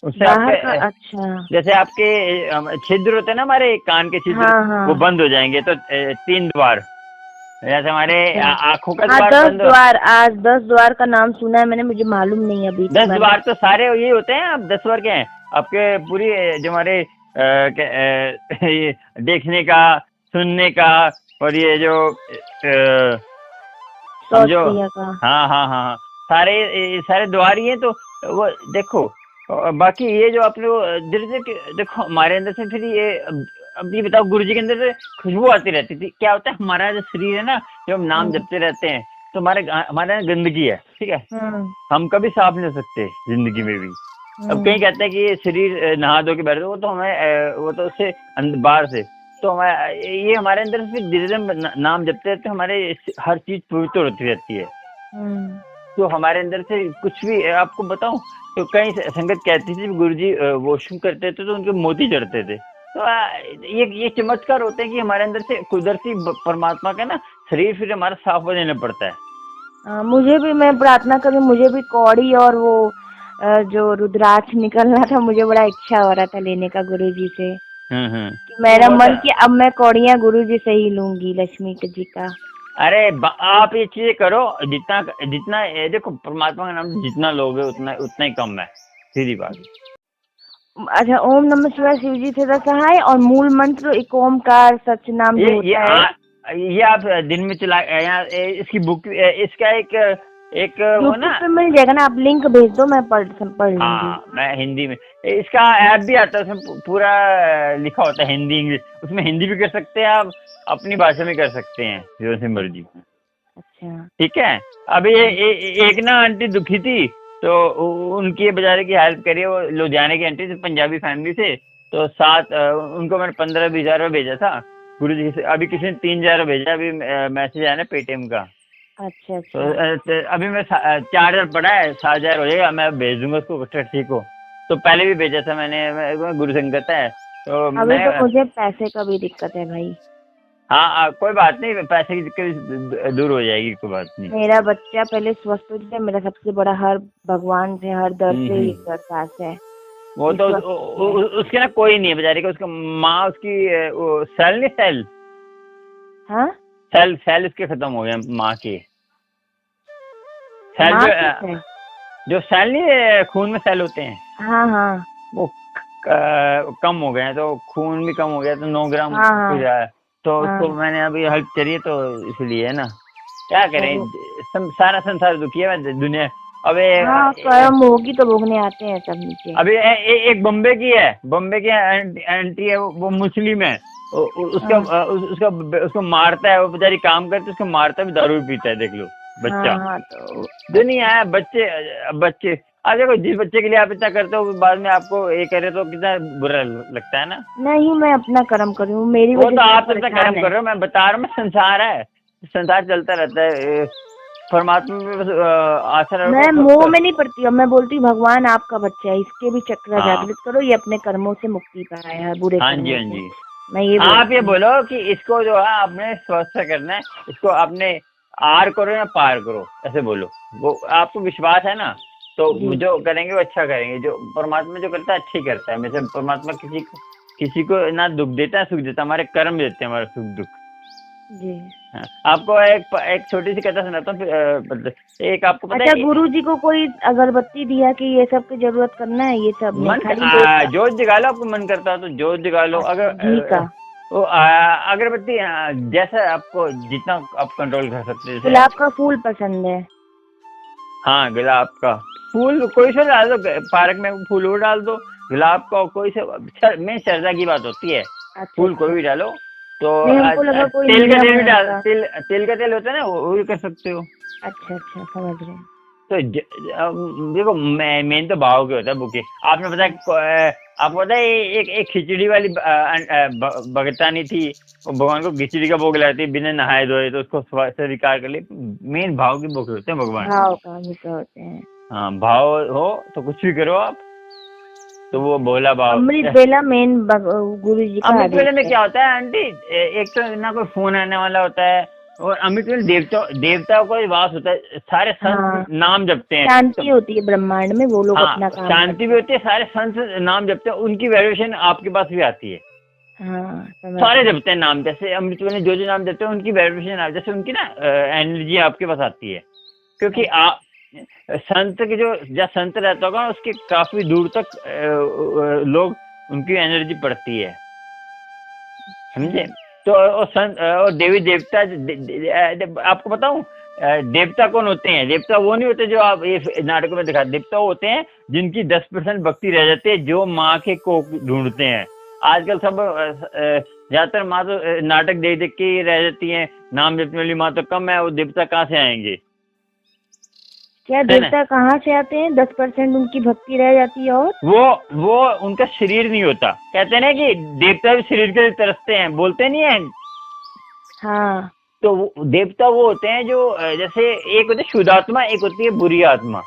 उससे आपके अच्छा, जैसे आपके छिद्र होते हैं ना, हमारे कान के छिद्र, हाँ। वो बंद हो जाएंगे। तो 3 द्वार, जैसे हमारे आंखों का द्वार 10 बंद, द्वार, आज 10 द्वार का नाम सुना है मैंने, मुझे मालूम नहीं अभी। 10 द्वार तो सारे ये होते हैं। अब 10 द्वार क्या है आपके, पूरी जो हमारे देखने का, सुनने का, और ये जो हाँ, सारे द्वार ही हैं। तो वो देखो, बाकी ये जो आपने वो देखो हमारे अंदर से, फिर ये अब ये बताओ, गुरु जी के अंदर से खुशबू आती रहती थी। क्या होता है, हमारा जो शरीर है ना, जब हम नाम जपते रहते हैं, तो हमारे गंदगी है, ठीक है, हम कभी साफ नहीं हो सकते जिंदगी में भी। अब कहीं कहते हैं कि ये शरीर नहा धो के बैठे, वो तो हमें, वो तो उससे बाहर से, तो ये हमारे अंदर से धीरे धीरे नाम जपते रहते, हमारे हर चीज पवित्र होती रहती है। तो हमारे अंदर से कुछ भी, आपको बताऊं, तो कई संगत कहती थी गुरुजी वॉशरूम करते थे तो उनके मोती चढ़ते थे। तो ये चमत्कार होते हैं कि हमारे अंदर से कुदरती परमात्मा का ना शरीर फिर हमारा साफ हो जाना पड़ता है। मुझे भी, मैं प्रार्थना करूं, मुझे भी कौड़ी और वो जो रुद्राक्ष निकलना था, मुझे बड़ा इच्छा हो रहा था लेने का गुरुजी से। मेरा मन कि अब मैं कौड़ियाँ गुरुजी से ही लूंगी, लक्ष्मी जी का। अरे आप ये चीजें करो, जितना देखो, परमात्मा का नाम जितना लोगे उतना ही कम है, सीधी बात। अच्छा, ओम नमः शिवाय शिव जी से सहाय, और मूल मंत्र एक ओमकार सच नाम ये आप दिन में चला, इसकी बुक, इसका एक वो ना मिल जाएगा ना, आप लिंक भेज दो, मैं पढ़ लूंगी। हाँ, मैं हिंदी में, इसका ऐप भी आता है, उसमें पूरा लिखा होता है हिंदी इंग्लिश, उसमें हिंदी भी कर सकते हैं आप, अपनी भाषा में कर सकते हैं, जो से मर्जी। अच्छा, ठीक है। अभी एक ना आंटी दुखी थी, तो उनकी बेचारे की हेल्प करिए, वो लुधियाने की आंटी थी, पंजाबी फैमिली से। तो उनको मैंने 15-20 हज़ार भेजा था गुरु जी से। अभी किसी ने 3,000 भेजा, अभी मैसेज आया ना पेटीएम का। अच्छा। तो अभी मैं 4,000 पड़ा है, 7,000 हो जाएगा, मैं भेज दूंगा उसको, ठीक हो। तो पहले भी भेजा था मैंने, गुरु संगत है तो अभी तो मुझे पैसे का भी दिक्कत है भाई। हाँ कोई बात नहीं, पैसे की दिक्कत दूर हो जाएगी, कोई बात नहीं। मेरा बच्चा पहले स्वस्थ हो जाए, मेरा सबसे बड़ा हर भगवान से, हर दर से ही अरदास है। वो तो उसके ना कोई नहीं है बेचारे का, उसका माँ उसकी वो सेल नहीं, सेल, हाँ सेल उसके खत्म हो गए माँ के। सेल जो सेल नहीं, खून में सेल होते हैं, हाँ हाँ, वो कम हो गए हैं, तो खून भी कम हो गया, तो 9 ग्राम हाँ, कुछ आया, तो हाँ, उसको मैंने अभी हेल्प करी है, तो इसलिए है ना, क्या करें, सारा संसार दुखी है दुनिया। अब हाँ, कर्म होगी तो भोगने आते हैं सब नीचे। अभी एक बम्बे की है, बम्बे की आंटी है, वो मुस्लिम है, उसको मारता है, वो बेचारी काम करती है, उसको मारता भी, दारू भी पीता है, देख लो बच्चा। हाँ, तो दुनिया है, बच्चे अब देखो, जिस बच्चे के लिए आप इतना करते हो, बाद में आपको ये करे तो कितना बुरा लगता है ना। नहीं, मैं अपना कर्म कर रही हूँ, मेरी वो वजह तो से आप इतना परेशान कर्म कर रहे हो, मैं बता रहा हूँ, मैं संसार है, संसार चलता रहता है, परमात्मा में बस आशा रखो। मैं मोह में नहीं पड़ती हूँ, मैं बोलती हूँ भगवान आपका बच्चा है, इसके भी चक्र हाँ। जागृत करो, ये अपने कर्मों से मुक्ति पाए है, बुरे हाँ कर्मों जी, हाँ से। जी, मैं ये आप ये बोलो कि इसको जो है आपने स्वस्थ करना है, इसको आपने आर करो या पार करो, ऐसे बोलो, वो आपको विश्वास है ना, तो जो करेंगे वो अच्छा करेंगे, जो परमात्मा जो करता है अच्छा ही करता है, हमेशा परमात्मा किसी को ना दुख देता है, सुख देता है, हमारे कर्म देते हैं हमारा सुख दुख जी। हाँ, आपको एक छोटी सी कथा सुनाता हूँ, मतलब एक आपको पता है, गुरु जी को कोई अगरबत्ती दिया कि ये सब की जरूरत करना है, ये सब जोत जगा लो, आपको मन करता है तो जोत जगा लो, अगर वो अगरबत्ती जैसा आपको जितना आप कंट्रोल कर सकते हैं। गुलाब का फूल पसंद है, हाँ गुलाब का फूल कोई सा डाल दो, पार्क में फूल वो डाल दो, गुलाब का कोई से में श्रद्धा की बात होती है। फूल कोई भी डालो, तो तेल का तेल भी डाल, तेल का तेल होता है ना, वो भी कर सकते हो। अच्छा, समझ रहे हैं। तो देखो मेन तो भाव के होता है बुके। आपने आपको पता है एक खिचड़ी वाली भगतानी थी, वो भगवान को खिचड़ी का भोग लगाती बिना नहाए धोए, तो उसको स्वीकार कर ले। मेन भाव के भोग होते हैं भगवान, भाव का होते हैं। हाँ, भाव हो तो कुछ भी करो आप, तो वो भोला भाव। अमृत बेला मेन गुरु जी का। अमृत बेले में क्या होता है आंटी, एक तो ना कोई फोन आने वाला होता है, और अमृत वेले देवताओं का वास होता है, सारे संत नाम जपते हैं, शांति होती है ब्रह्मांड में, वो लोग अपना काम शांति भी होती है, सारे संत नाम जपते हैं, उनकी वैल्यूएशन आपके पास भी आती है। सारे जपते हैं नाम, जैसे अमृत वेले जो नाम जपते हैं उनकी वैल्यूएशन, जैसे उनकी ना एनर्जी आपके पास आती है, क्योंकि संत के जहाँ संत रहता होगा उसके काफी दूर तक लोग उनकी एनर्जी पड़ती है, समझे। तो और देवी देवता आपको बताऊं, देवता कौन होते हैं? देवता वो नहीं होते जो आप ये नाटकों में दिखाते, देवता होते हैं जिनकी 10% भक्ति रह जाती है, जो माँ के कोख ढूंढते हैं। आजकल सब ज्यादातर माँ तो नाटक देख देख के रह जाती है, नाम जपने वाली माँ तो कम है, वो देवता कहाँ से आएंगे? क्या देवता कहाँ से आते हैं? 10% उनकी भक्ति रह जाती है, और वो उनका शरीर नहीं होता। कहते हैं ना कि देवता भी शरीर के लिए तरसते हैं, बोलते नहीं है? हाँ, तो देवता वो होते हैं जो जैसे एक होती है शुद्ध आत्मा, एक होती है बुरी आत्मा।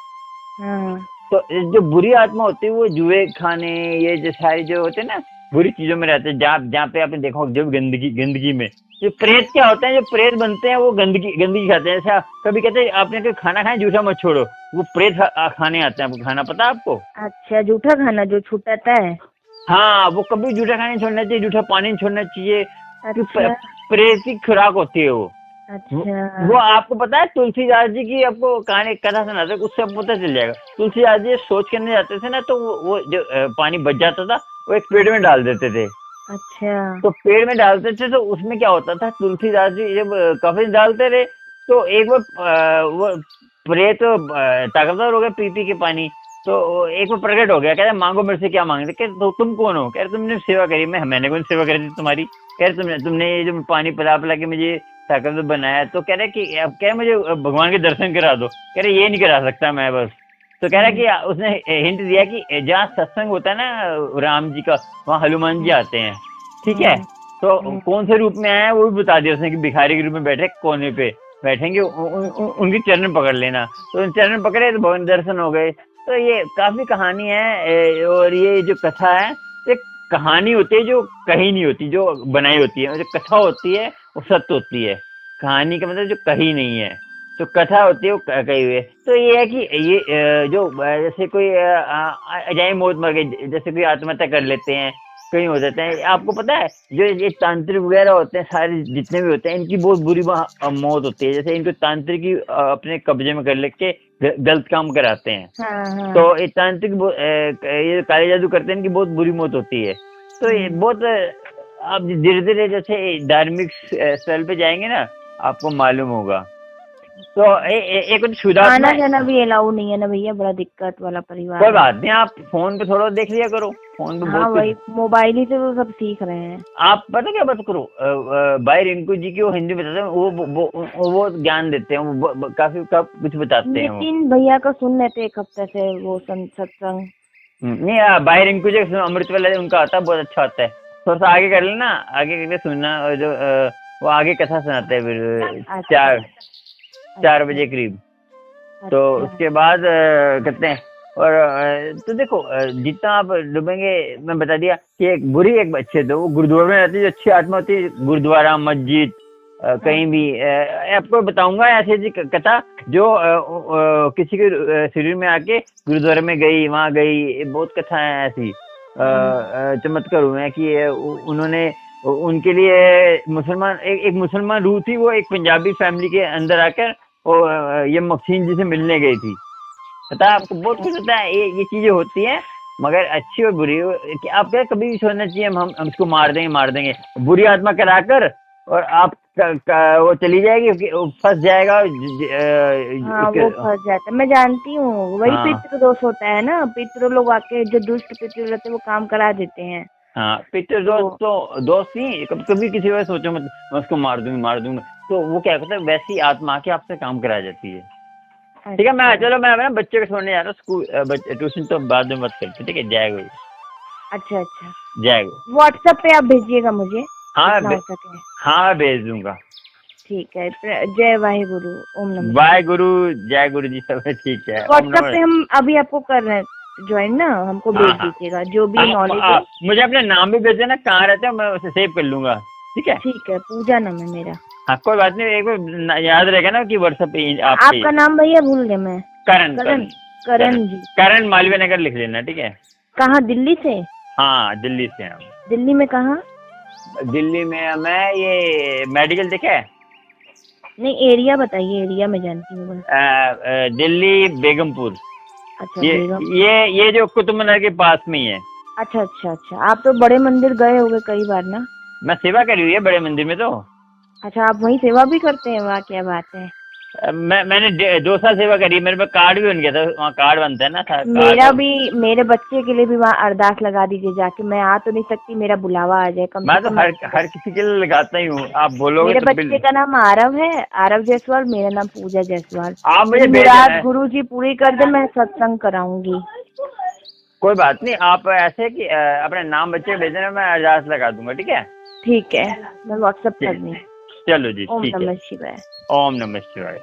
हाँ, तो जो बुरी आत्मा होती है वो जुए खाने, ये जो सारी जो होते हैं ना बुरी चीजों में रहते हैं, जहाँ पे आपने देखा जब गंदगी में जो प्रेत क्या होते हैं, जो प्रेत बनते हैं वो गंदगी खाते हैं। ऐसा कभी कहते हैं आपने कोई खाना खाया झूठा मत छोड़ो, वो प्रेत खाने आते हैं। आपको खाना पता है आपको? अच्छा, झूठा खाना जो छूटाता है। हाँ, वो कभी झूठा खाना नहीं छोड़ना चाहिए, झूठा पानी नहीं छोड़ना चाहिए। अच्छा। प्रेत की खुराक होती है वो। अच्छा। वो आपको पता है तुलसीदास जी की, आपको कहानी कथा सुनाते, उससे आपको पता चल जाएगा। तुलसीदास जी सोच करने जाते थे ना, तो वो जो पानी बच जाता था वो एक पेड़ में डाल देते थे। अच्छा। तो पेड़ में डालते थे, तो उसमें क्या होता था, तुलसीदास जी जब कफन डालते रहे, तो एक बार वो प्रेत ताकतवर हो गया पी के पानी, तो एक बार प्रकट हो गया, कहते मांगो मेरे से क्या मांगते। कहते तो तुम कौन हो? कह रहे तुमने सेवा करी। मैंने कौन सेवा करी थी तुम्हारी? कह रहे तुमने ये जो पानी पिला के मुझे ताकतवर बनाया। तो कह रहे कि अब कह रहे मुझे भगवान के दर्शन करा दो। कह रहे ये नहीं करा सकता मैं बस। तो कह रहा कि उसने हिंट दिया कि जहाँ सत्संग होता है ना राम जी का, वहाँ हनुमान जी आते हैं, ठीक है। तो कौन से रूप में आए हैं वो भी बता दिया उसने, कि भिखारी के रूप में बैठे कोने पे बैठेंगे, उनके चरण पकड़ लेना। तो उन चरण पकड़े तो भगवान दर्शन हो गए। तो ये काफी कहानी है, और ये जो कथा है एक कहानी होती है जो कही नहीं होती, जो बनाई होती है। जो कथा होती है वो सत्य होती है। कहानी का मतलब जो कही नहीं है, तो कथा होती है वो कही हुई है। तो ये है कि ये जो जैसे कोई अजाई मौत मर गई, जैसे कोई आत्महत्या कर लेते हैं, कहीं हो जाते हैं। आपको पता है जो ये तांत्रिक वगैरह होते हैं, सारे जितने भी होते हैं, इनकी बहुत बुरी मौत होती है। जैसे इनको तांत्रिक ही अपने कब्जे में कर लेके गलत काम कराते हैं। हाँ। तो ये तांत्रिक ये काले जादू करते हैं, इनकी बहुत बुरी मौत होती है। तो ये बहुत आप धीरे धीरे जैसे धार्मिक स्थल पे जाएंगे ना, आपको मालूम होगा। तो एक आना जाना भी अलाउ नहीं है ना भैया, बड़ा दिक्कत वाला परिवार। कोई बात नहीं, आप फोन पे थोड़ा देख लिया करो, फोन पे। हाँ वही, मोबाइल ही से तो सब सीख रहे हैं। आप पता क्या बात करो, भाई रिंकू जी की वो हिंदी बताते हैं, वो ज्ञान देते हैं, वो काफी कुछ बताते हैं। नितिन भैया का सुन लेते एक हफ्ते से वो सत्संग। नहीं, भाई रिंकू जी अमृत वाला उनका आता है, बहुत अच्छा आता है। थोड़ा सा आगे कर लेना, आगे करके सुनना। जो वो आगे कथा सुनाते हैं फिर 4 बजे करीब। तो उसके बाद कहते हैं। और तो देखो, जितना आप डूबेंगे, मैं बता दिया कि एक बुरी एक अच्छे, तो वो गुरुद्वारा में रहती है, जो अच्छी आत्मा होती है, गुरुद्वारा मस्जिद कहीं भी। आपको बताऊंगा ऐसी कथा जो किसी के शरीर में आके गुरुद्वारे में गई, वहां गई। बहुत कथाएं ऐसी चमत्कार हुए हैं कि उन्होंने उनके लिए मुसलमान एक मुसलमान रूह थी, वो एक पंजाबी फैमिली के अंदर आकर और ये मक्सीन जी से मिलने गई थी। पता है आपको, बहुत कुछ होता है। ये चीजें होती हैं, मगर अच्छी और बुरी। कि आप क्या कभी भी सोचना चाहिए हम इसको मार देंगे, बुरी आत्मा कराकर, और आप वो चली जाएगी, फंस जाएगा। हाँ वो फंस जाता है, मैं जानती हूँ। वही पितृ दोष होता है ना, पितृ लोग आके जो दुष्ट पितृ रहते हैं वो काम करा देते हैं। हाँ, पितृ दोस्त तो दोस्त नहीं, कभी किसी वजह सोचो मत मैं उसको मार दूंगा, तो वो क्या कहता है, वैसी आत्मा के आपसे काम करा जाती है। ठीक है, मैं बच्चे को छोड़ने जा रहा हूँ स्कूल, ट्यूशन तो बाद में मत करते। ठीक है, जय गुरु। अच्छा जय गुरु। व्हाट्सएप पे आप भेजिएगा मुझे। हाँ भेज दूंगा। ठीक है, जय वाहेगुरु, ओम नमः। वाहेगुरु, जय गुरु जी, सब ठीक है। व्हाट्सएप पे हम अभी आपको कर रहे हैं ज्वाइन ना, हमको भेज दीजिएगा जो भी नॉलेज है। मुझे अपने नाम भी भेज देना, कहाँ रहते हैं, मैं उसे सेव कर लूंगा। ठीक है, पूजा नाम है मेरा। हाँ कोई बात नहीं, एक बार याद रहेगा ना कि व्हाट्सएप पे आपका नाम भैया भूल गए मैं। करण जी। करण मालवीय नगर लिख लेना। ठीक है। कहाँ, दिल्ली से? हाँ दिल्ली से। दिल्ली में कहाँ? दिल्ली में मैं ये मेडिकल देखा है। नहीं एरिया बताइए, एरिया में जानती हूँ। दिल्ली बेगमपुर। अच्छा, ये जो कुतुब मीनार के पास में ही है। अच्छा। आप तो बड़े मंदिर गए होंगे कई बार ना? मैं सेवा करी हुई है बड़े मंदिर में। तो अच्छा, आप वहीं सेवा भी करते हैं? वाह क्या बात है। मैंने 2 साल सेवा करी। मेरे पे कार्ड भी बन गया था, वहाँ कार्ड बनता है ना। मेरा भी, मेरे बच्चे के लिए भी वहाँ अरदास लगा दीजिए जाके। मैं आ तो नहीं सकती, मेरा बुलावा आ जाए। मैं तो हर किसी के लिए लगाता ही हूँ, आप बोलोगे। मेरे बच्चे का नाम आरव है, आरव जायसवाल। मेरा नाम पूजा जायसवाल। आप मुझे मुराद गुरु जी पूरी कर दे, मैं सत्संग कराऊंगी। कोई बात नहीं, आप ऐसे कि अपने नाम बच्चे भेज देना, मैं अरदास लगा दूंगा। ठीक है, मैं व्हाट्सएप कर दूँ। चलो जी, ओम नमः शिवाय। ओम नमः शिवाय।